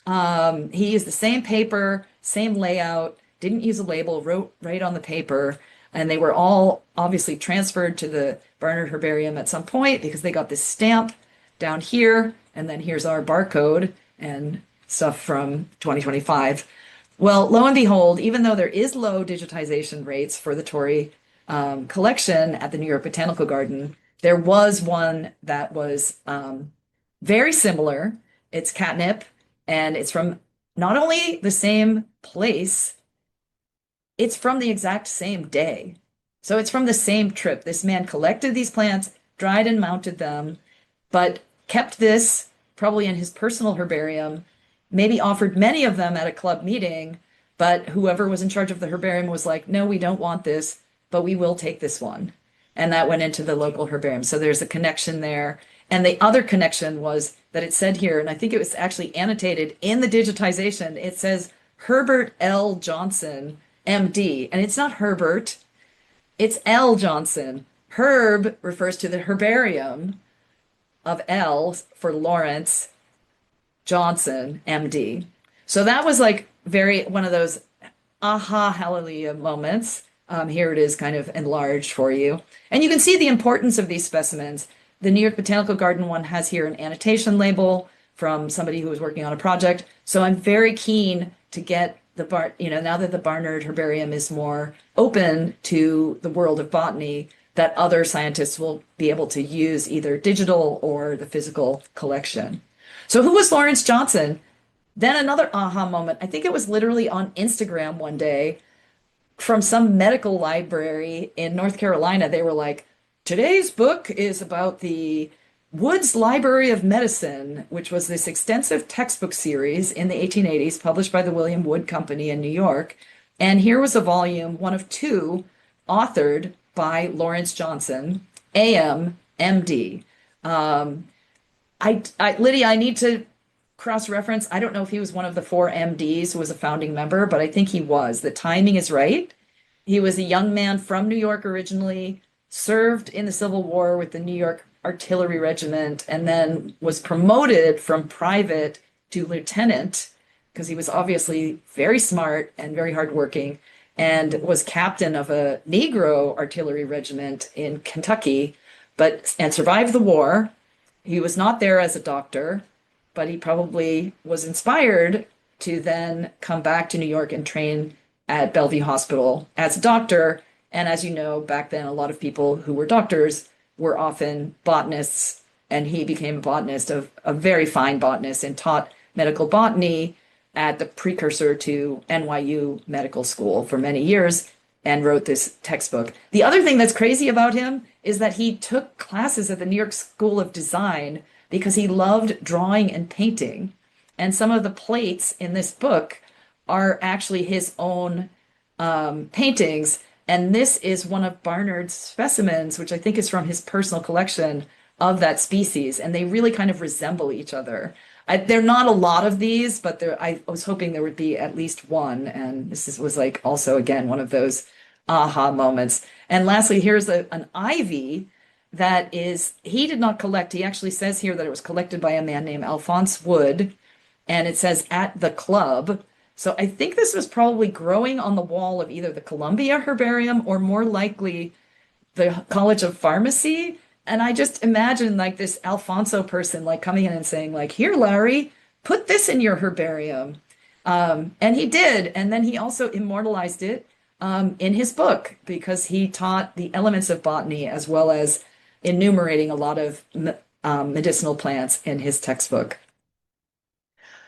Speaker 2: He used the same paper, same layout, didn't use a label, wrote right on the paper. And they were all obviously transferred to the Barnard Herbarium at some point because they got this stamp down here. And then here's our barcode and stuff from 2025. Well, lo and behold, even though there is low digitization rates for the Torrey collection at the New York Botanical Garden, there was one that was very similar. It's catnip, and it's from not only the same place, it's from the exact same day. So it's from the same trip. This man collected these plants, dried and mounted them, but kept this probably in his personal herbarium, maybe offered many of them at a club meeting, but whoever was in charge of the herbarium was like, no, we don't want this, but we will take this one. And that went into the local herbarium. So there's a connection there. And the other connection was that it said here, and I think it was actually annotated in the digitization, it says Herbert L. Johnson, MD. And it's not Herbert, it's L. Johnson. Herb refers to the herbarium of L for Lawrence Johnson, MD. So that was like one of those aha, hallelujah moments. Here it is kind of enlarged for you. And you can see the importance of these specimens. The New York Botanical Garden one has here an annotation label from somebody who was working on a project. So I'm very keen to get now that the Barnard Herbarium is more open to the world of botany, that other scientists will be able to use either digital or the physical collection. So who was Lawrence Johnson? Then another aha moment. I think it was literally on Instagram one day from some medical library in North Carolina. They were like, today's book is about the Wood's Library of Medicine, which was this extensive textbook series in the 1880s published by the William Wood Company in New York. And here was a volume, one of 2, authored by Lawrence Johnson, AM, MD. Lydia, I need to cross-reference. I don't know if he was one of the 4 MDs who was a founding member, but I think he was. The timing is right. He was a young man from New York originally, served in the Civil War with the New York Artillery Regiment, and then was promoted from private to lieutenant because he was obviously very smart and very hardworking, and was captain of a Negro artillery regiment in Kentucky, and survived the war. He was not there as a doctor, but he probably was inspired to then come back to New York and train at Bellevue Hospital as a doctor. And as you know, back then, a lot of people who were doctors were often botanists, and he became a botanist, a very fine botanist, and taught medical botany at the precursor to NYU Medical School for many years and wrote this textbook. The other thing that's crazy about him is that he took classes at the New York School of Design because he loved drawing and painting. And some of the plates in this book are actually his own paintings. And this is one of Barnard's specimens, which I think is from his personal collection of that species. And they really kind of resemble each other. There are not a lot of these, but I was hoping there would be at least one. And was like also, again, one of those aha moments. And lastly, here's an ivy that is, he did not collect. He actually says here that it was collected by a man named Alphonse Wood. And it says at the club. So I think this was probably growing on the wall of either the Columbia Herbarium or more likely the College of Pharmacy. And I just imagine like this Alfonso person like coming in and saying like, here, Larry, put this in your herbarium. And he did. And then he also immortalized it in his book because he taught the elements of botany as well as enumerating a lot of medicinal plants in his textbook.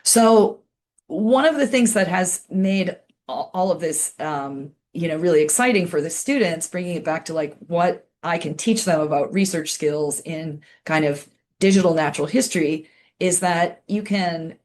Speaker 2: So one of the things that has made all of this, really exciting for the students, bringing it back to like what I can teach them about research skills in kind of digital natural history, is that you can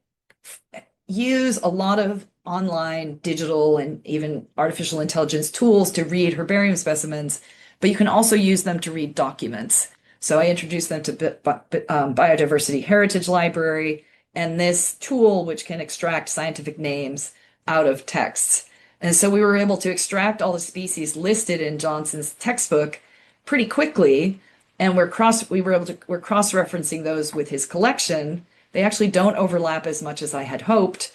Speaker 2: use a lot of online, digital, and even artificial intelligence tools to read herbarium specimens, but you can also use them to read documents. So I introduced them to Biodiversity Heritage Library and this tool which can extract scientific names out of texts. And so we were able to extract all the species listed in Johnson's textbook pretty quickly, and we're cross-referencing those with his collection. They actually don't overlap as much as I had hoped,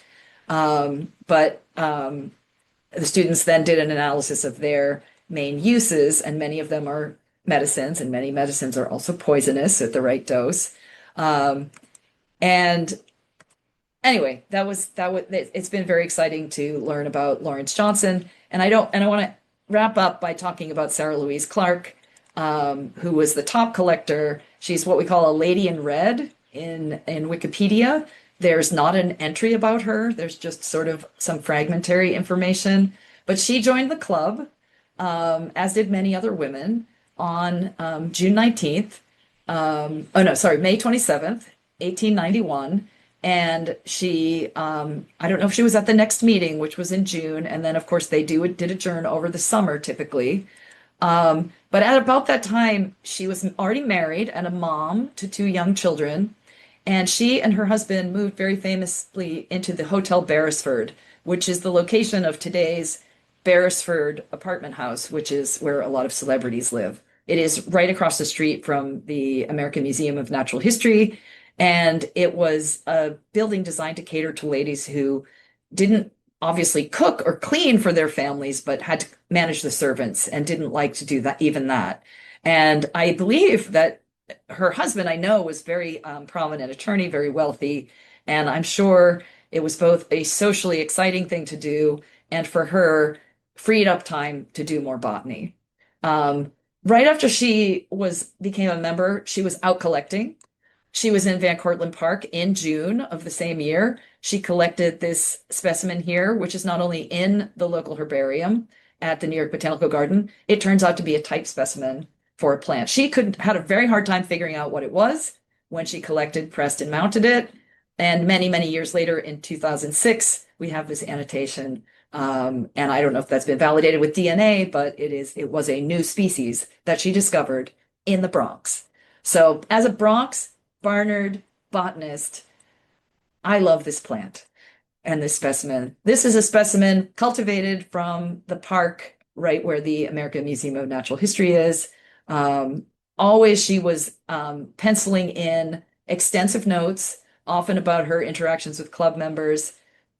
Speaker 2: but the students then did an analysis of their main uses, and many of them are medicines, and many medicines are also poisonous at the right dose. And anyway, it's been very exciting to learn about Lawrence Johnson. And I want to wrap up by talking about Sarah Louise Clark, who was the top collector. She's what we call a lady in red in Wikipedia. There's not an entry about her. There's just sort of some fragmentary information. But she joined the club, as did many other women, on June 19th. May 27th, 1891. And she, I don't know if she was at the next meeting, which was in June. And then, of course, they did adjourn over the summer, typically. But at about that time, she was already married and a mom to 2 young children. And she and her husband moved very famously into the Hotel Beresford, which is the location of today's Beresford apartment house, which is where a lot of celebrities live. It is right across the street from the American Museum of Natural History. And it was a building designed to cater to ladies who didn't obviously cook or clean for their families, but had to manage the servants and didn't like to do that, even that. And I believe that her husband, I know, was very prominent attorney, very wealthy. And I'm sure it was both a socially exciting thing to do and for her freed up time to do more botany. Right after she became a member, she was out collecting. She was in Van Cortlandt Park in June of the same year. She collected this specimen here, which is not only in the local herbarium at the New York Botanical Garden, it turns out to be a type specimen for a plant. She had a very hard time figuring out what it was when she collected, pressed, and mounted it. And many, many years later, in 2006, we have this annotation. And I don't know if that's been validated with DNA, but it was a new species that she discovered in the Bronx. So as a Bronx Barnard botanist, I love this plant and this specimen. This is a specimen cultivated from the park right where the American Museum of Natural History is. Always she was penciling in extensive notes, often about her interactions with club members.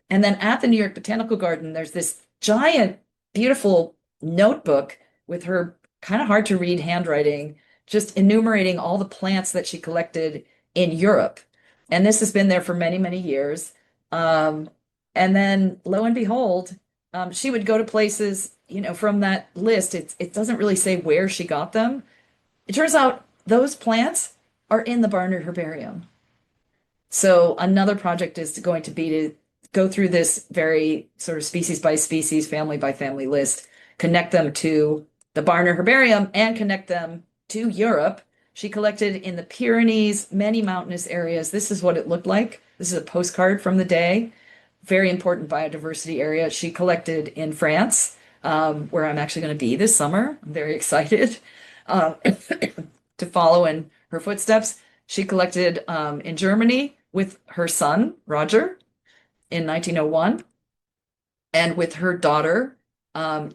Speaker 2: And then at the New York Botanical Garden, there's this giant, beautiful notebook with her kind of hard to read handwriting, just enumerating all the plants that she collected in Europe. And this has been there for many, many years. And then lo and behold, she would go to places, from that list. It doesn't really say where she got them. It turns out those plants are in the Barnard Herbarium. So another project is going to be to go through this very sort of species by species, family by family list, connect them to the Barnard Herbarium and connect them to Europe. She collected in the Pyrenees, many mountainous areas. This is what it looked like. This is a postcard from the day. Very important biodiversity area. She collected in France, where I'm actually going to be this summer. I'm very excited to follow in her footsteps. She collected in Germany with her son, Roger, in 1901, and with her daughter,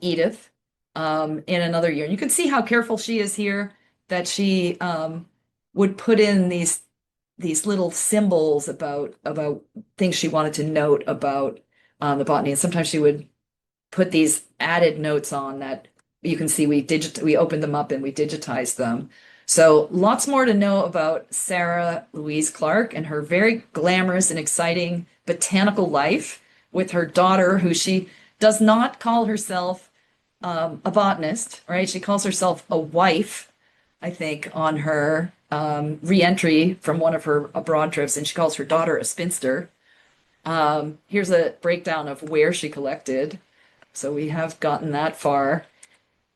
Speaker 2: Edith, in another year. And you can see how careful she is here, that she would put in these little symbols about things she wanted to note about the botany. And sometimes she would put these added notes on that you can see we opened them up and we digitized them. So lots more to know about Sarah Louise Clark and her very glamorous and exciting botanical life with her daughter, who she does not call herself a botanist, right? She calls herself a wife, I think, on her re-entry from one of her abroad trips, and she calls her daughter a spinster. Here's a breakdown of where she collected. So we have gotten that far.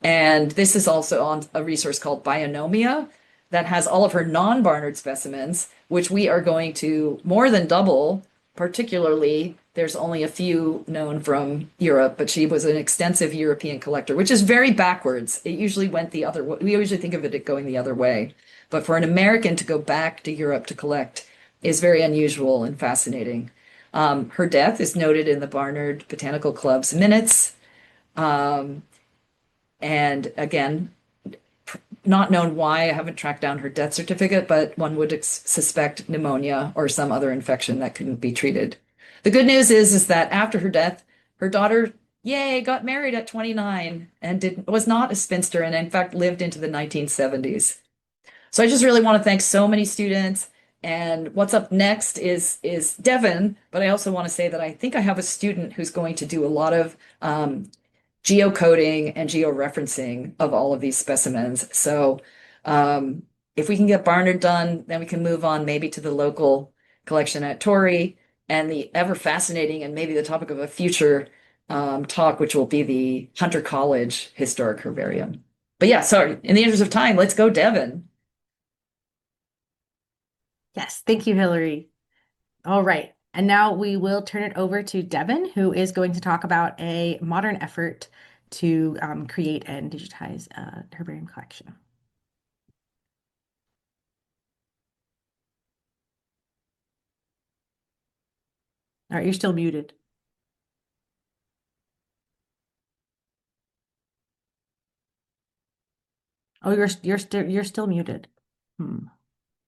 Speaker 2: And this is also on a resource called Bionomia that has all of her non-Barnard specimens, which we are going to more than double. Particularly, there's only a few known from Europe, but she was an extensive European collector, which is very backwards. It usually went the other way. We usually think of it going the other way. But for an American to go back to Europe to collect is very unusual and fascinating. Her death is noted in the Barnard Botanical Club's minutes. And again, not known why. I haven't tracked down her death certificate, but one would suspect pneumonia or some other infection that couldn't be treated. The good news is that after her death, her daughter, yay, got married at 29 and was not a spinster, and in fact lived into the 1970s. So I just really want to thank so many students. And what's up next is Devon, but I also want to say that I think I have a student who's going to do a lot of geocoding and georeferencing of all of these specimens. So if we can get Barnard done, then we can move on maybe to the local collection at Torrey and the ever fascinating and maybe the topic of a future talk, which will be the Hunter College Historic Herbarium. But yeah, sorry, in the interest of time, let's go Devon.
Speaker 1: Yes, thank you, Hilary. All right. And now we will turn it over to Devon, who is going to talk about a modern effort to create and digitize a herbarium collection. All right, you're still muted. Oh, you're still muted.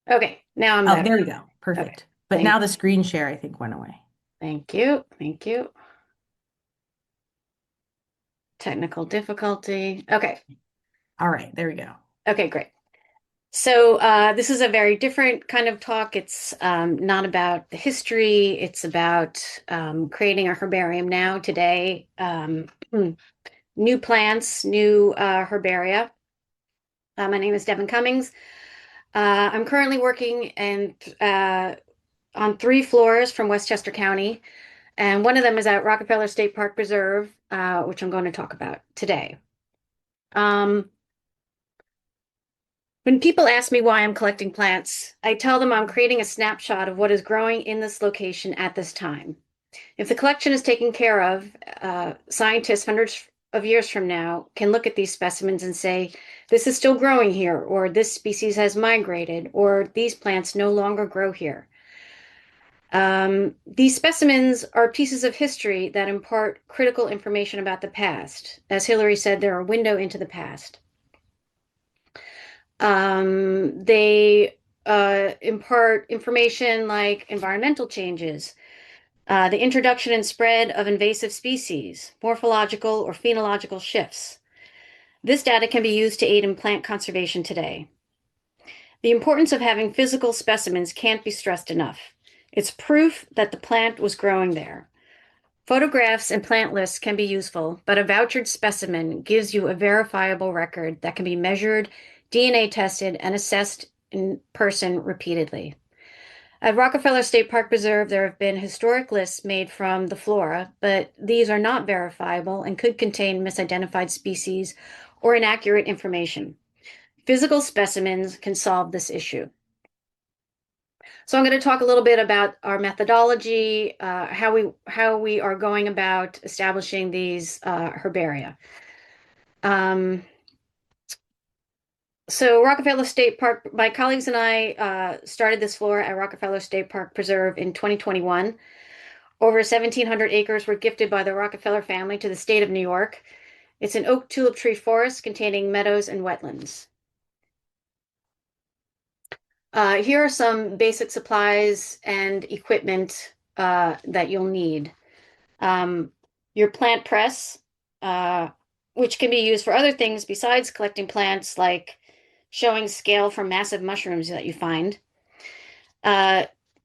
Speaker 3: Okay, now I'm
Speaker 1: Oh,
Speaker 3: back.
Speaker 1: there we go. Perfect.
Speaker 3: Okay,
Speaker 1: But
Speaker 3: thank
Speaker 1: now the screen share, I think, went away.
Speaker 3: Thank you. Thank you. Technical difficulty. Okay.
Speaker 1: All right, there we go.
Speaker 3: Okay, great. So this is a very different kind of talk. It's not about the history. It's about creating a herbarium now, today. New plants, new herbaria. My name is Devon Cummings. I'm currently working on 3 floors from Westchester County, and one of them is at Rockefeller State Park Preserve, which I'm going to talk about today. When people ask me why I'm collecting plants, I tell them I'm creating a snapshot of what is growing in this location at this time. If the collection is taken care of, scientists hundreds of years from now can look at these specimens and say, this is still growing here, or this species has migrated, or these plants no longer grow here. These specimens are pieces of history that impart critical information about the past. As Hilary said, they're a window into the past. They impart information like environmental changes, the introduction and spread of invasive species, morphological or phenological shifts. This data can be used to aid in plant conservation today. The importance of having physical specimens can't be stressed enough. It's proof that the plant was growing there. Photographs and plant lists can be useful, but a vouchered specimen gives you a verifiable record that can be measured, DNA tested, and assessed in person repeatedly. At Rockefeller State Park Preserve, there have been historic lists made from the flora, but these are not verifiable and could contain misidentified species or inaccurate information. Physical specimens can solve this issue. So I'm going to talk a little bit about our methodology, how we are going about establishing these herbaria. So Rockefeller State Park, my colleagues and I started this flora at Rockefeller State Park Preserve in 2021. Over 1,700 acres were gifted by the Rockefeller family to the state of New York. It's an oak tulip tree forest containing meadows and wetlands. Here are some basic supplies and equipment that you'll need. Your plant press, which can be used for other things besides collecting plants, like showing scale from massive mushrooms that you find.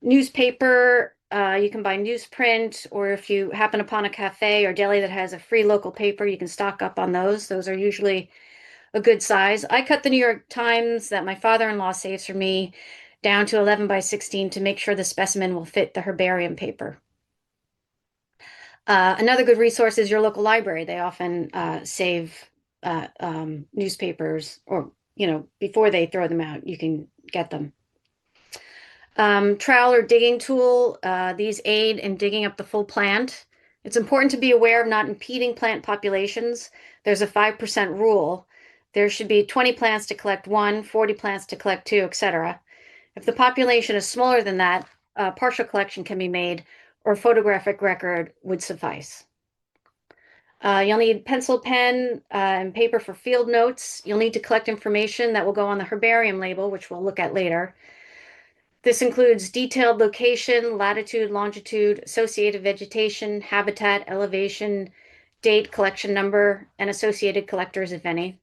Speaker 3: Newspaper, you can buy newsprint, or if you happen upon a cafe or deli that has a free local paper, you can stock up on those. Those are usually a good size. I cut the New York Times that my father-in-law saves for me down to 11 by 16 to make sure the specimen will fit the herbarium paper. Another good resource is your local library. They often save newspapers, or, before they throw them out, you can get them. Trowel or digging tool, these aid in digging up the full plant. It's important to be aware of not impeding plant populations. There's a 5% rule. There should be 20 plants to collect one, 40 plants to collect two, etc. If the population is smaller than that, partial collection can be made, or photographic record would suffice. You'll need pencil, pen, and paper for field notes. You'll need to collect information that will go on the herbarium label, which we'll look at later. This includes detailed location, latitude, longitude, associated vegetation, habitat, elevation, date, collection number, and associated collectors, if any.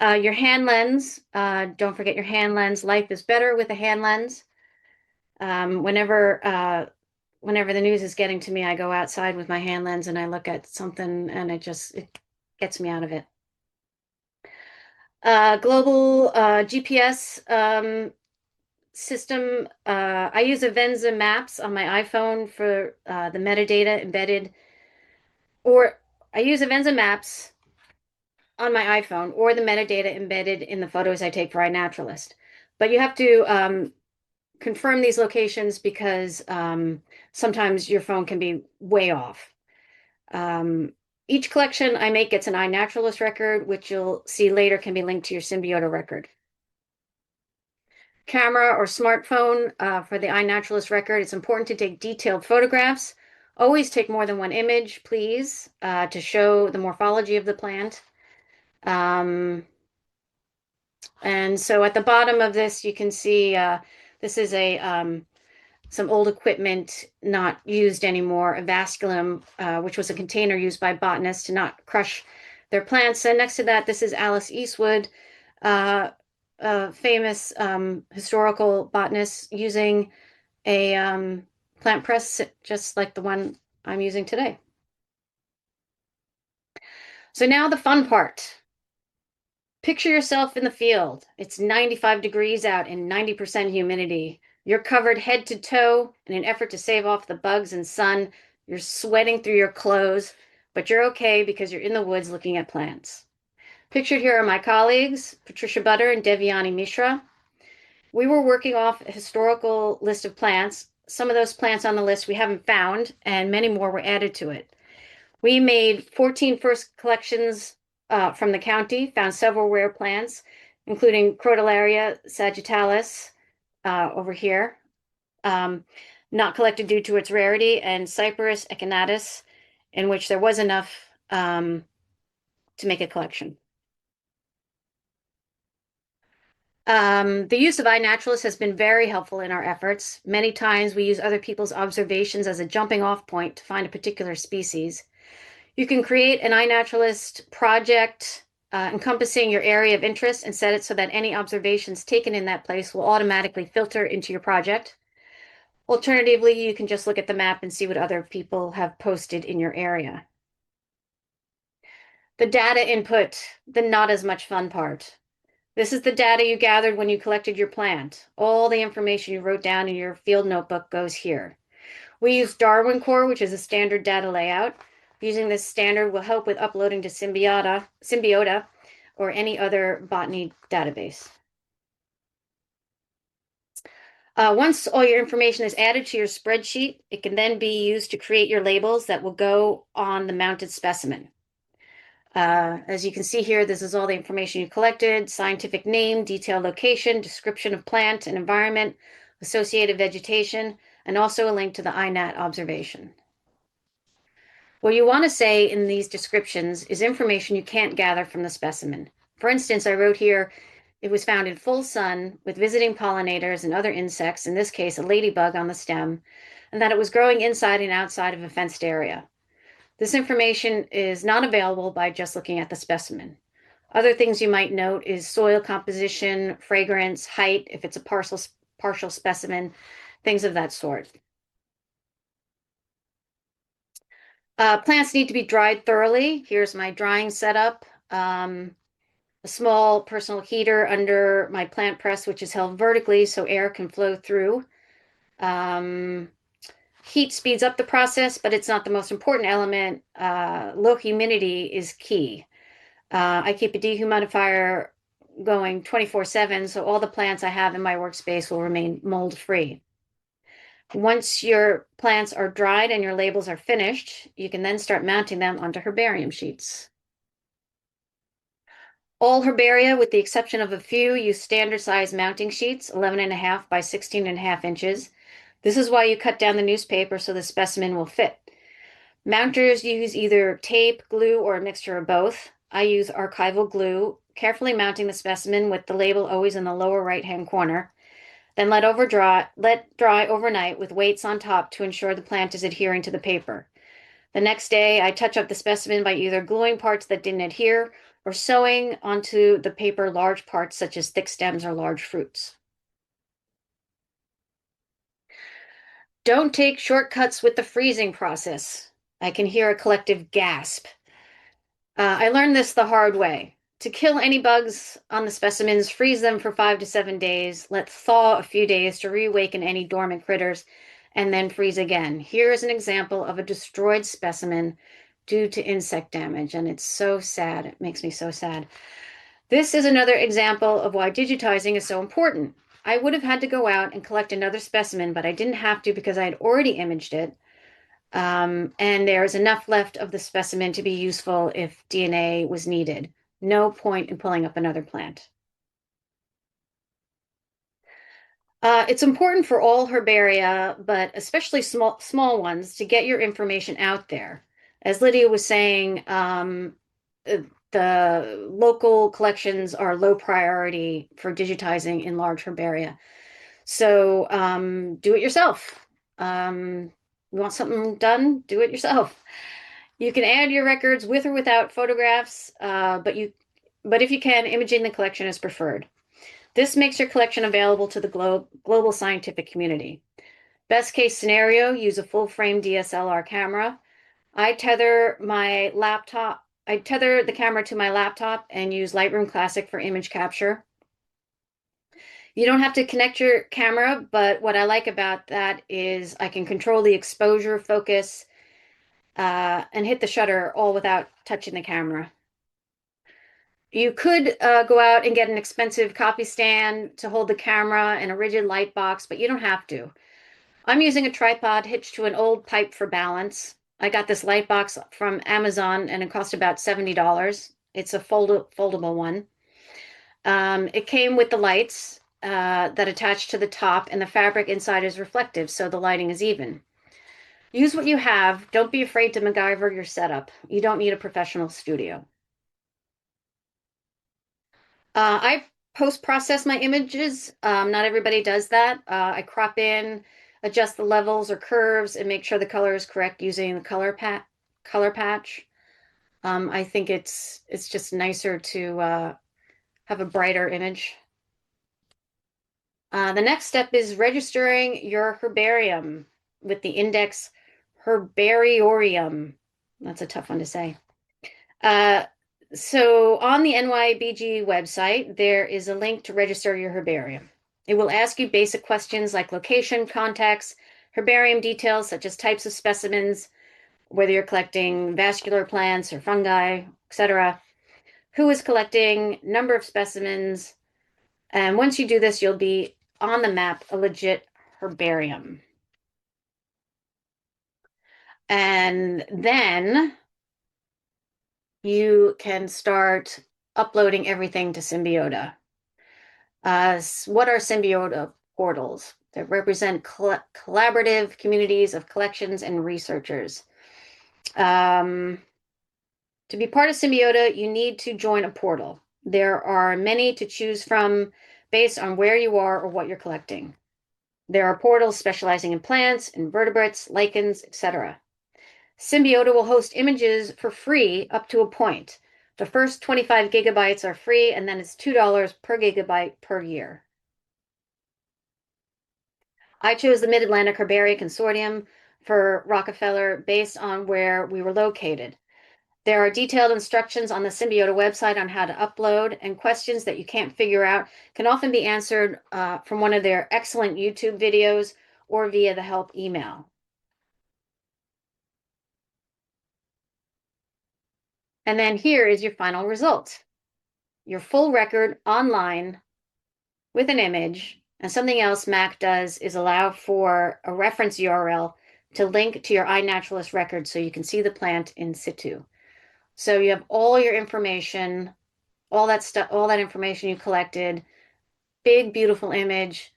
Speaker 3: Your hand lens, don't forget your hand lens. Life is better with a hand lens. Whenever the news is getting to me, I go outside with my hand lens and I look at something, and it gets me out of it. Global GPS system. I use Avenza Maps on my iPhone for the metadata embedded, or I use Avenza Maps on my iPhone or the metadata embedded in the photos I take for iNaturalist. But you have to confirm these locations because sometimes your phone can be way off. Each collection I make gets an iNaturalist record, which you'll see later can be linked to your Symbiota record. Camera or smartphone for the iNaturalist record. It's important to take detailed photographs. Always take more than one image, please, to show the morphology of the plant. And so at the bottom of this, you can see this is some old equipment not used anymore, a vasculum, which was a container used by botanists to not crush their plants. And next to that, this is Alice Eastwood, a famous historical botanist, using a plant press just like the one I'm using today. So now the fun part. Picture yourself in the field. It's 95 degrees out and 90% humidity. You're covered head to toe in an effort to save off the bugs and sun. You're sweating through your clothes, but you're okay because you're in the woods looking at plants. Pictured here are my colleagues, Patricia Butter and Devyani Mishra. We were working off a historical list of plants. Some of those plants on the list we haven't found, and many more were added to it. We made 14 first collections from the county, found several rare plants, including Crotalaria sagittalis over here, not collected due to its rarity, and Cyperus echinatus, in which there was enough to make a collection. The use of iNaturalist has been very helpful in our efforts. Many times we use other people's observations as a jumping off point to find a particular species. You can create an iNaturalist project encompassing your area of interest and set it so that any observations taken in that place will automatically filter into your project. Alternatively, you can just look at the map and see what other people have posted in your area. The data input, the not as much fun part. This is the data you gathered when you collected your plant. All the information you wrote down in your field notebook goes here. We use Darwin Core, which is a standard data layout. Using this standard will help with uploading to Symbiota or any other botany database. Once all your information is added to your spreadsheet, it can then be used to create your labels that will go on the mounted specimen. As you can see here, this is all the information you collected: scientific name, detailed location, description of plant and environment, associated vegetation, and also a link to the INAT observation. What you want to say in these descriptions is information you can't gather from the specimen. For instance, I wrote here, it was found in full sun with visiting pollinators and other insects, in this case, a ladybug on the stem, and that it was growing inside and outside of a fenced area. This information is not available by just looking at the specimen. Other things you might note is soil composition, fragrance, height, if it's a partial specimen, things of that sort. Plants need to be dried thoroughly. Here's my drying setup. A small personal heater under my plant press, which is held vertically so air can flow through. Heat speeds up the process, but it's not the most important element. Low humidity is key. I keep a dehumidifier going 24/7, so all the plants I have in my workspace will remain mold-free. Once your plants are dried and your labels are finished, you can then start mounting them onto herbarium sheets. All herbaria, with the exception of a few, use standard size mounting sheets, 11.5 by 16.5 inches. This is why you cut down the newspaper so the specimen will fit. Mounters use either tape, glue, or a mixture of both. I use archival glue, carefully mounting the specimen with the label always in the lower right-hand corner. Then let dry overnight with weights on top to ensure the plant is adhering to the paper. The next day, I touch up the specimen by either gluing parts that didn't adhere or sewing onto the paper large parts such as thick stems or large fruits. Don't take shortcuts with the freezing process. I can hear a collective gasp. I learned this the hard way. To kill any bugs on the specimens, freeze them for 5 to 7 days, let thaw a few days to reawaken any dormant critters, and then freeze again. Here is an example of a destroyed specimen due to insect damage, and it's so sad. It makes me so sad. This is another example of why digitizing is so important. I would have had to go out and collect another specimen, but I didn't have to because I had already imaged it. And there is enough left of the specimen to be useful if DNA was needed. No point in pulling up another plant. It's important for all herbaria, but especially small ones, to get your information out there. As Lydia was saying, the local collections are low priority for digitizing in large herbaria. So do it yourself. You want something done? Do it yourself. You can add your records with or without photographs, but if you can, imaging the collection is preferred. This makes your collection available to the global scientific community. Best case scenario, use a full-frame DSLR camera. I tether the camera to my laptop and use Lightroom Classic for image capture. You don't have to connect your camera, but what I like about that is I can control the exposure, focus, and hit the shutter all without touching the camera. You could go out and get an expensive copy stand to hold the camera and a rigid light box, but you don't have to. I'm using a tripod hitched to an old pipe for balance. I got this light box from Amazon and it cost about $70. It's a foldable one. It came with the lights that attach to the top, and the fabric inside is reflective, so the lighting is even. Use what you have. Don't be afraid to MacGyver your setup. You don't need a professional studio. I post-process my images. Not everybody does that. I crop in, adjust the levels or curves, and make sure the color is correct using the color patch. I think it's just nicer to have a brighter image. The next step is registering your herbarium with the index Herbarium. That's a tough one to say. So on the NYBG website, there is a link to register your herbarium. It will ask you basic questions like location, contacts, herbarium details such as types of specimens, whether you're collecting vascular plants or fungi, etc. Who is collecting, number of specimens, and once you do this, you'll be on the map, a legit herbarium. And then you can start uploading everything to Symbiota. What are Symbiota portals? That represent collaborative communities of collections and researchers. To be part of Symbiota, you need to join a portal. There are many to choose from based on where you are or what you're collecting. There are portals specializing in plants, invertebrates, lichens, etc. Symbiota will host images for free up to a point. The first 25 gigabytes are free, and then it's $2 per gigabyte per year. I chose the Mid-Atlantic Herbaria Consortium for Rockefeller based on where we were located. There are detailed instructions on the Symbiota website on how to upload, and questions that you can't figure out can often be answered from one of their excellent YouTube videos or via the help email. And then here is your final result. Your full record online with an image, and something else Mac does is allow for a reference URL to link to your iNaturalist record so you can see the plant in situ. So you have all your information, all that stuff, all that information you collected, big, beautiful image,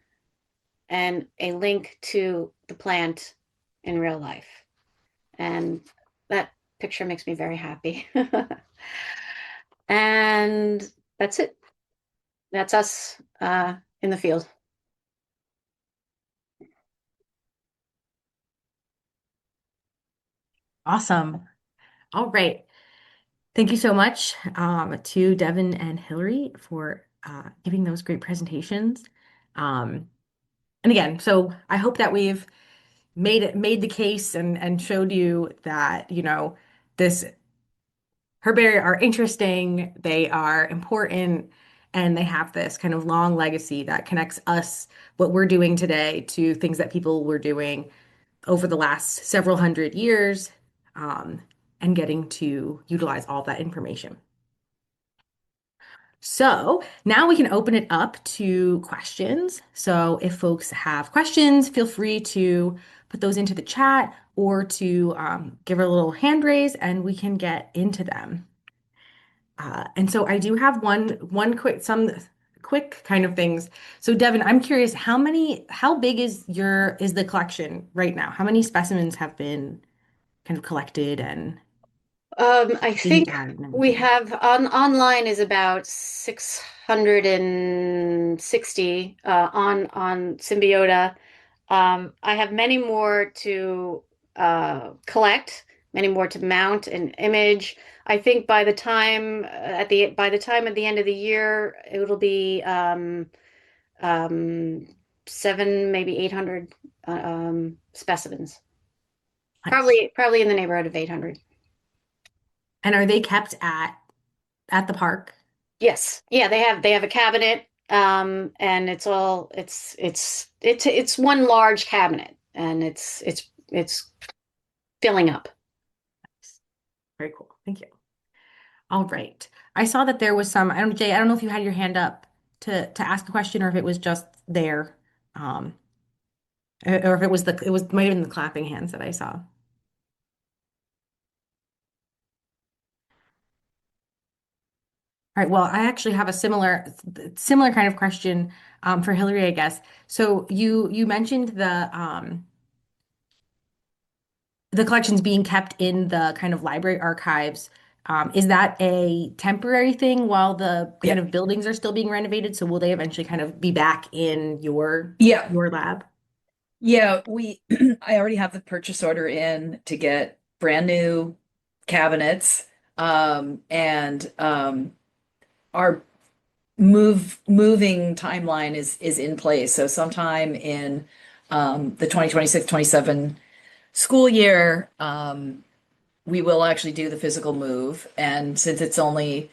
Speaker 3: and a link to the plant in real life. And that picture makes me very happy. And that's it. That's us in the field.
Speaker 1: Awesome. All right. Thank you so much to Devon and Hilary for giving those great presentations. And again, so I hope that we've made the case and showed you that, this herbaria are interesting, they are important, and they have this kind of long legacy that connects us, what we're doing today, to things that people were doing over the last several hundred years, and getting to utilize all that information. So now we can open it up to questions. So if folks have questions, feel free to put those into the chat or to give a little hand raise and we can get into them. And so I do have some quick kind of things. So Devon, I'm curious, how big is the collection right now? How many specimens have been kind of collected and
Speaker 3: I
Speaker 1: date
Speaker 3: think
Speaker 1: and
Speaker 3: we
Speaker 1: everything?
Speaker 3: have online is about 660 on Symbiota. I have many more to collect, many more to mount and image. I think by the time by the time at the end of the year, it'll be um, seven, maybe 800 specimens.
Speaker 1: Nice.
Speaker 3: Probably in the neighborhood of 800.
Speaker 1: And are they kept at the park?
Speaker 3: Yes. Yeah, they have a cabinet, and it's one large cabinet, and it's filling up.
Speaker 1: Very cool. Thank you. All right. I saw that there was Jay, I don't know if you had your hand up to ask a question or if it was just there. Um, or if might have been the clapping hands that I saw. All right. Well, I actually have a similar kind of question for Hilary, I guess. So you mentioned the collections being kept in the kind of library archives. Is that a temporary thing while the kind
Speaker 2: Yeah.
Speaker 1: of buildings are still being renovated? So will they eventually kind of be back in
Speaker 2: Yeah.
Speaker 1: your lab?
Speaker 2: Yeah, I already have the purchase order in to get brand new cabinets. And our moving timeline is in place. So sometime in the 2026-27 school year, we will actually do the physical move. And since it's only,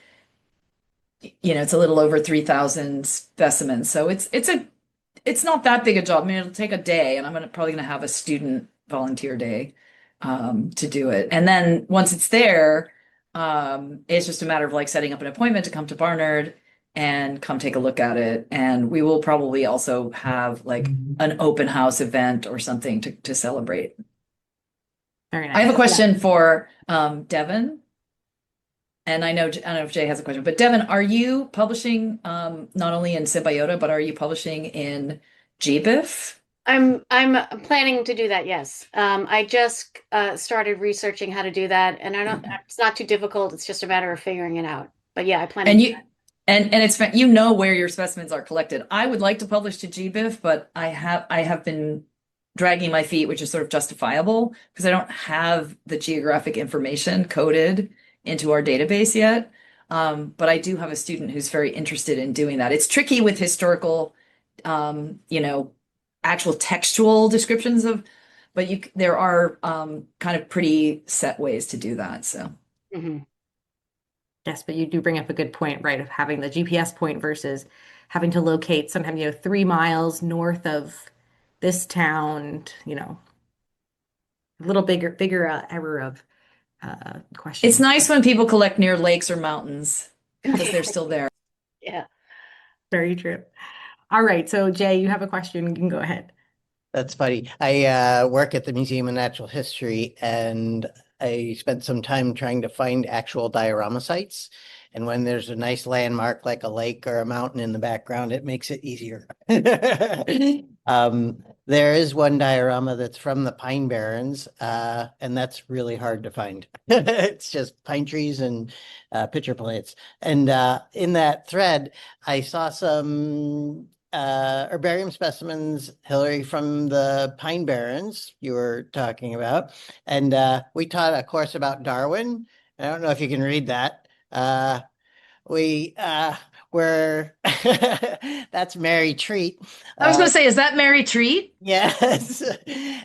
Speaker 2: it's a little over 3,000 specimens. So it's not that big a job. I mean, it'll take a day, and probably gonna have a student volunteer day to do it. And then once it's there, it's just a matter of like setting up an appointment to come to Barnard and come take a look at it. And we will probably also have like an open house event or something to celebrate.
Speaker 1: Very nice.
Speaker 2: I have a question for Devon. And I don't know if Jay has a question, but Devon, are you publishing not only in Symbiota, but are you publishing in GBIF?
Speaker 3: I'm planning to do that, yes. I just started researching how to do that, and it's not too difficult. It's just a matter of figuring it out. But yeah, I plan to do that.
Speaker 2: And it's where your specimens are collected. I would like to publish to GBIF, but I have been dragging my feet, which is sort of justifiable because I don't have the geographic information coded into our database yet. But I do have a student who's very interested in doing that. It's tricky with historical, actual textual descriptions but there are kind of pretty set ways to do that. So.
Speaker 3: Mhm.
Speaker 1: Yes, but you do bring up a good point, right, of having the GPS point versus having to locate sometimes, 3 miles north of this town, a little bigger error of question.
Speaker 2: It's nice when people collect near lakes or mountains because they're still there.
Speaker 3: Yeah.
Speaker 1: Very true. All right, so Jay, you have a question. You can go ahead.
Speaker 4: That's funny. I work at the Museum of Natural History, and I spent some time trying to find actual diorama sites. And when there's a nice landmark like a lake or a mountain in the background, it makes it easier. There is one diorama that's from the Pine Barrens, and that's really hard to find. It's just pine trees and pitcher plants. And in that thread, I saw some herbarium specimens, Hilary, from the Pine Barrens you were talking about. And we taught a course about Darwin. I don't know if you can read that. We were that's Mary Treat.
Speaker 2: I was going to say, is that Mary Treat?
Speaker 4: Yes.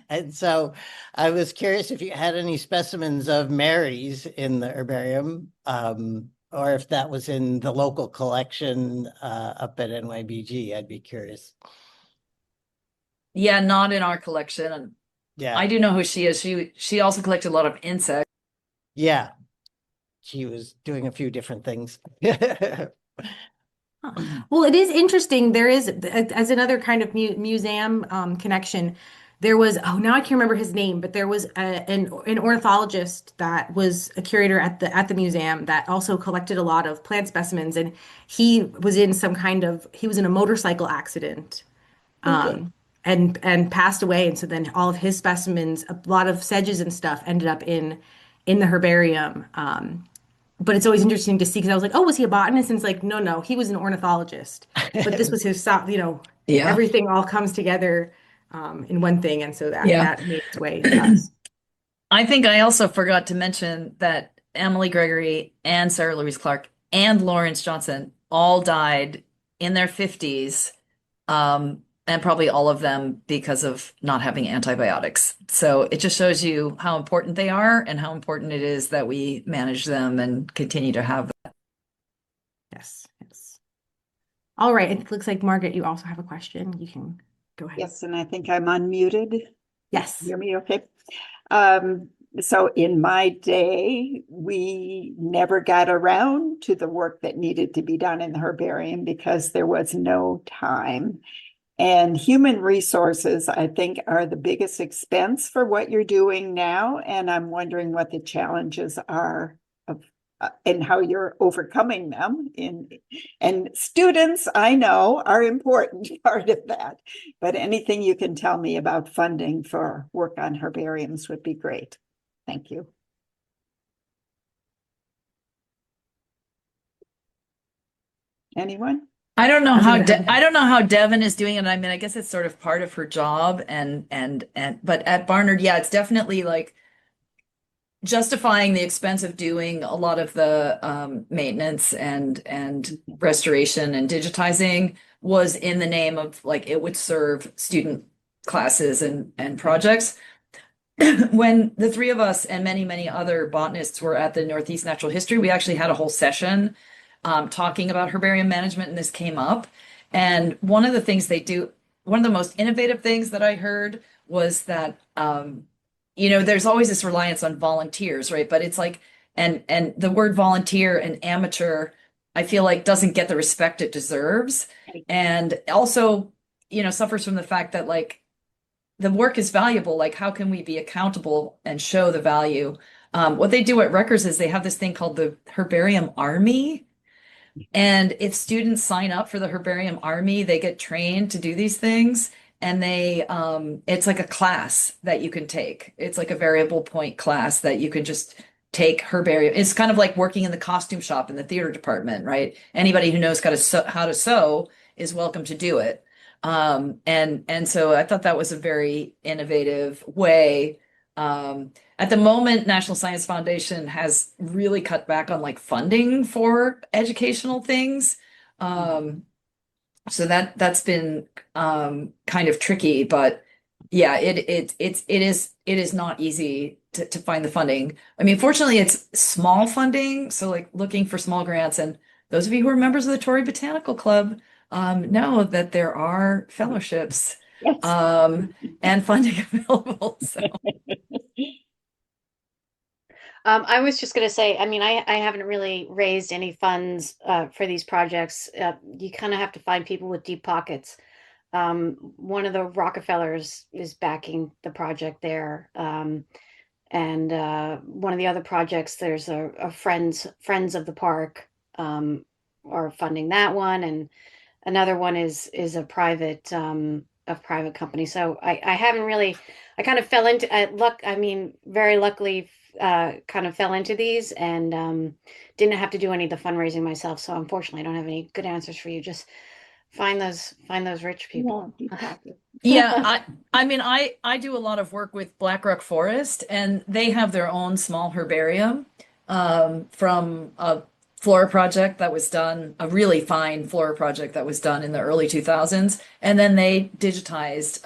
Speaker 4: And so I was curious if you had any specimens of Marys in the herbarium, or if that was in the local collection up at NYBG. I'd be curious.
Speaker 2: Yeah, not in our collection.
Speaker 4: Yeah.
Speaker 2: I do know who she is. She also collected a lot of insects.
Speaker 4: Yeah. She was doing a few different things.
Speaker 1: Well, it is interesting. There is, as another kind of museum connection, there was, now I can't remember his name, but there was an ornithologist that was a curator at the museum that also collected a lot of plant specimens, and he was in a motorcycle accident, and passed away. And so then all of his specimens, a lot of sedges and stuff, ended up in the herbarium. But it's always interesting to see, because I was like, oh, was he a botanist? And it's like, no, he was an ornithologist. But this was his, everything all comes together in one thing. And so that made its way to us.
Speaker 2: I think I also forgot to mention that Emily Gregory and Sarah Louise Clark and Lawrence Johnson all died in their 50s, and probably all of them because of not having antibiotics. So it just shows you how important they are and how important it is that we manage them and continue to have that.
Speaker 1: Yes. All right. It looks like, Margaret, you also have a question. You can go ahead.
Speaker 5: Yes, and I think I'm unmuted.
Speaker 1: Yes.
Speaker 5: Hear me okay? So in my day, we never got around to the work that needed to be done in the herbarium because there was no time. And human resources, I think, are the biggest expense for what you're doing now. And I'm wondering what the challenges are of and how you're overcoming them. And students, I know, are important part of that. But anything you can tell me about funding for work on herbariums would be great. Thank you. Anyone?
Speaker 2: I don't know how Devon is doing it. I mean, I guess it's sort of part of her job, but at Barnard, yeah, it's definitely like justifying the expense of doing a lot of the maintenance and restoration and digitizing was in the name of like it would serve student classes and projects. when the three of us and many, many other botanists were at the Northeast Natural History, we actually had a whole session talking about herbarium management, and this came up. And one of the things they do, one of the most innovative things that I heard was that, there's always this reliance on volunteers, right? But it's like, and the word volunteer and amateur, I feel like doesn't get the respect it deserves. And also, suffers from the fact that like the work is valuable. Like, how can we be accountable and show the value? What they do at Rutgers is they have this thing called the Herbarium Army. And if students sign up for the Herbarium Army, they get trained to do these things. And it's like a class that you can take. It's like a variable point class that you can just take herbarium. It's kind of like working in the costume shop in the theater department, right? Anybody who knows how to sew is welcome to do it. And so I thought that was a very innovative way. At the moment, National Science Foundation has really cut back on like funding for educational things. So that's been kind of tricky, but yeah, it is not easy to find the funding. I mean, fortunately, it's small funding, so like looking for small grants. And those of you who are members of the Torrey Botanical Club know that there are fellowships
Speaker 5: Yes.
Speaker 2: and funding available. So.
Speaker 3: I was just going to say, I mean, I haven't really raised any funds for these projects. You kind of have to find people with deep pockets. One of the Rockefellers is backing the project there. And one of the other projects, there's a Friends of the Park are funding that one. And another one is a private company. So I haven't really, I kind of fell into very luckily kind of fell into these and didn't have to do any of the fundraising myself. So unfortunately, I don't have any good answers for you. Just find those rich people.
Speaker 2: Yeah, I mean, I do a lot of work with Blackrock Forest, and they have their own small herbarium from a flora project that was done, a really fine flora project that was done in the early 2000s. And then they digitized,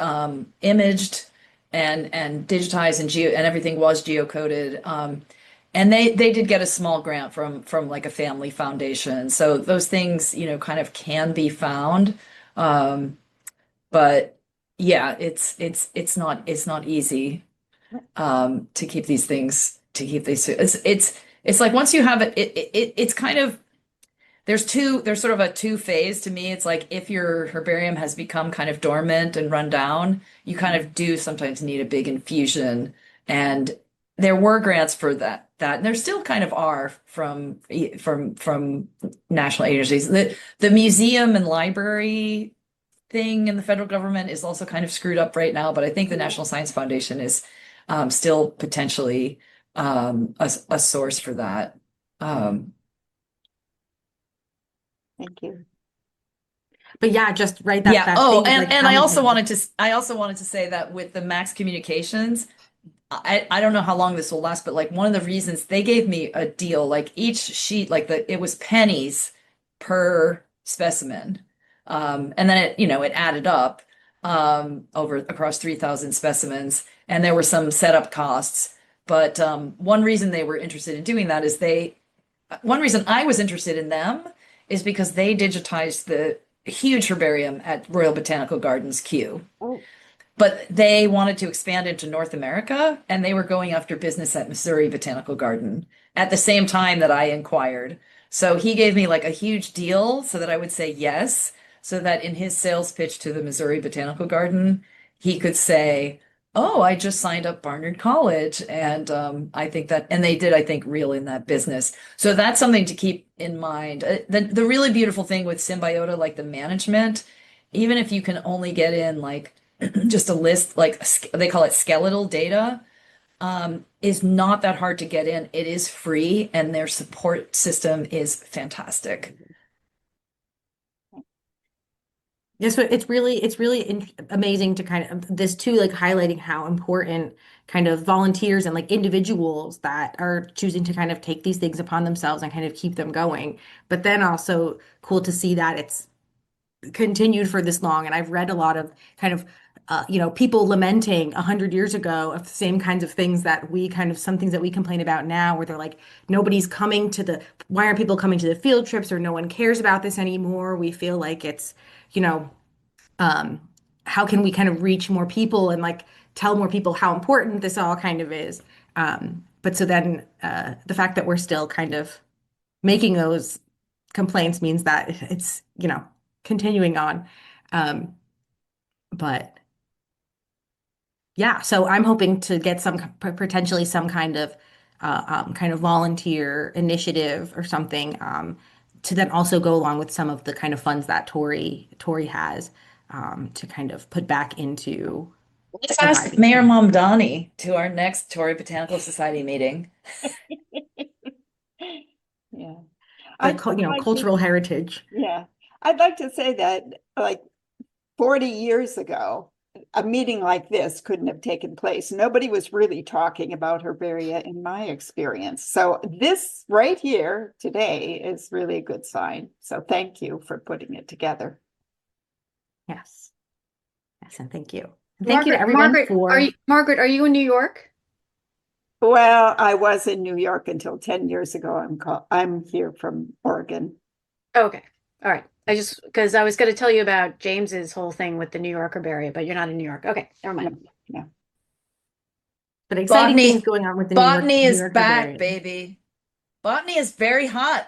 Speaker 2: imaged and digitized and everything was geocoded. And they did get a small grant from like a family foundation. So those things, kind of can be found. But yeah, it's not easy to keep these things it's like once you have it's kind of there's sort of a two phase to me. It's like if your herbarium has become kind of dormant and run down, you kind of do sometimes need a big infusion. And there were grants for that and there still kind of are from national agencies. The museum and library thing in the federal government is also kind of screwed up right now, but I think the National Science Foundation is still potentially a source for that.
Speaker 5: Thank you.
Speaker 1: But yeah, just right that
Speaker 2: Yeah.
Speaker 1: that
Speaker 2: Oh,
Speaker 1: thing of, like,
Speaker 2: and I also
Speaker 1: how-
Speaker 2: wanted to say that with the Max Communications, I don't know how long this will last, but like one of the reasons they gave me a deal, like each sheet, like it was pennies per specimen. And then it added up across 3,000 specimens, and there were some setup costs. But one reason they were interested in doing that is one reason I was interested in them is because they digitized the huge herbarium at Royal Botanical Gardens, Kew.
Speaker 5: Oh.
Speaker 2: But they wanted to expand into North America, and they were going after business at Missouri Botanical Garden at the same time that I inquired. So he gave me like a huge deal so that I would say yes, so that in his sales pitch to the Missouri Botanical Garden, he could say, "Oh, I just signed up Barnard College," and I think that, and they did, I think, reel in that business. So that's something to keep in mind. The really beautiful thing with Symbiota, like the management, even if you can only get in like just a list, like they call it skeletal data, is not that hard to get in. It is free, and their support system is fantastic.
Speaker 1: Yeah, so it's really amazing to kind of this too, like highlighting how important kind of volunteers and like individuals that are choosing to kind of take these things upon themselves and kind of keep them going. But then also cool to see that it's continued for this long. And I've read a lot of kind of people lamenting 100 years ago of the same kinds of things that some things that we complain about now, where they're like, why aren't people coming to the field trips, or no one cares about this anymore? We feel like it's, you know, um, how can we kind of reach more people and like tell more people how important this all kind of is. But so then the fact that we're still kind of making those complaints means that it's, continuing on. But yeah, so I'm hoping to get potentially some kind of volunteer initiative or something, to then also go along with some of the kind of funds that Torrey has, to kind of put back into
Speaker 2: Let's ask Mayor Mamdani to our next Torrey Botanical Society meeting.
Speaker 5: Yeah.
Speaker 1: Cultural heritage.
Speaker 5: Yeah. I'd like to say that like 40 years ago, a meeting like this couldn't have taken place. Nobody was really talking about herbaria in my experience. So this right here today is really a good sign. So thank you for putting it together.
Speaker 1: Yes. Yes, and thank you. And thank you to everyone
Speaker 3: Margaret, are you in New York?
Speaker 5: Well, I was in New York until 10 years ago. I'm here from Oregon.
Speaker 3: Okay. All right. Because I was going to tell you about James's whole thing with the New York herbaria, but you're not in New York. Okay, never mind.
Speaker 5: Yeah.
Speaker 1: But exciting
Speaker 2: Botany-
Speaker 1: things going on with the
Speaker 2: Botany
Speaker 1: New
Speaker 2: is
Speaker 1: York
Speaker 2: back,
Speaker 1: Herbarium.
Speaker 2: baby. Botany is very hot.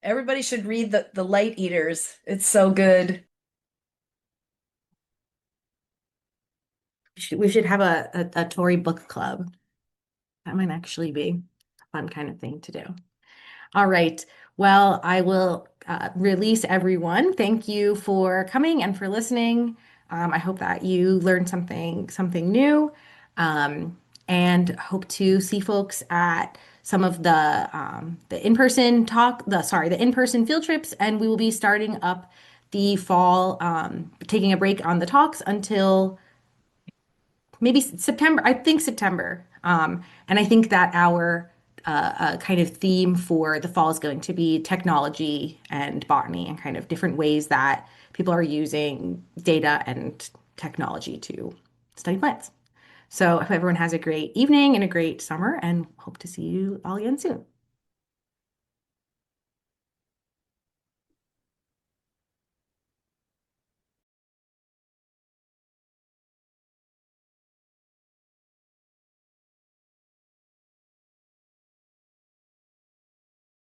Speaker 2: Everybody should read the Light Eaters. It's so good.
Speaker 1: We should have a Torrey book club. That might actually be a fun kind of thing to do. All right. Well, I will release everyone. Thank you for coming and for listening. I hope that you learned something new, and hope to see folks at some of the in-person the in-person field trips, and we will be starting up the fall, taking a break on the talks until maybe September. I think September. And I think that our kind of theme for the fall is going to be technology and botany, and kind of different ways that people are using data and technology to study plants. So I hope everyone has a great evening and a great summer, and hope to see you all again soon.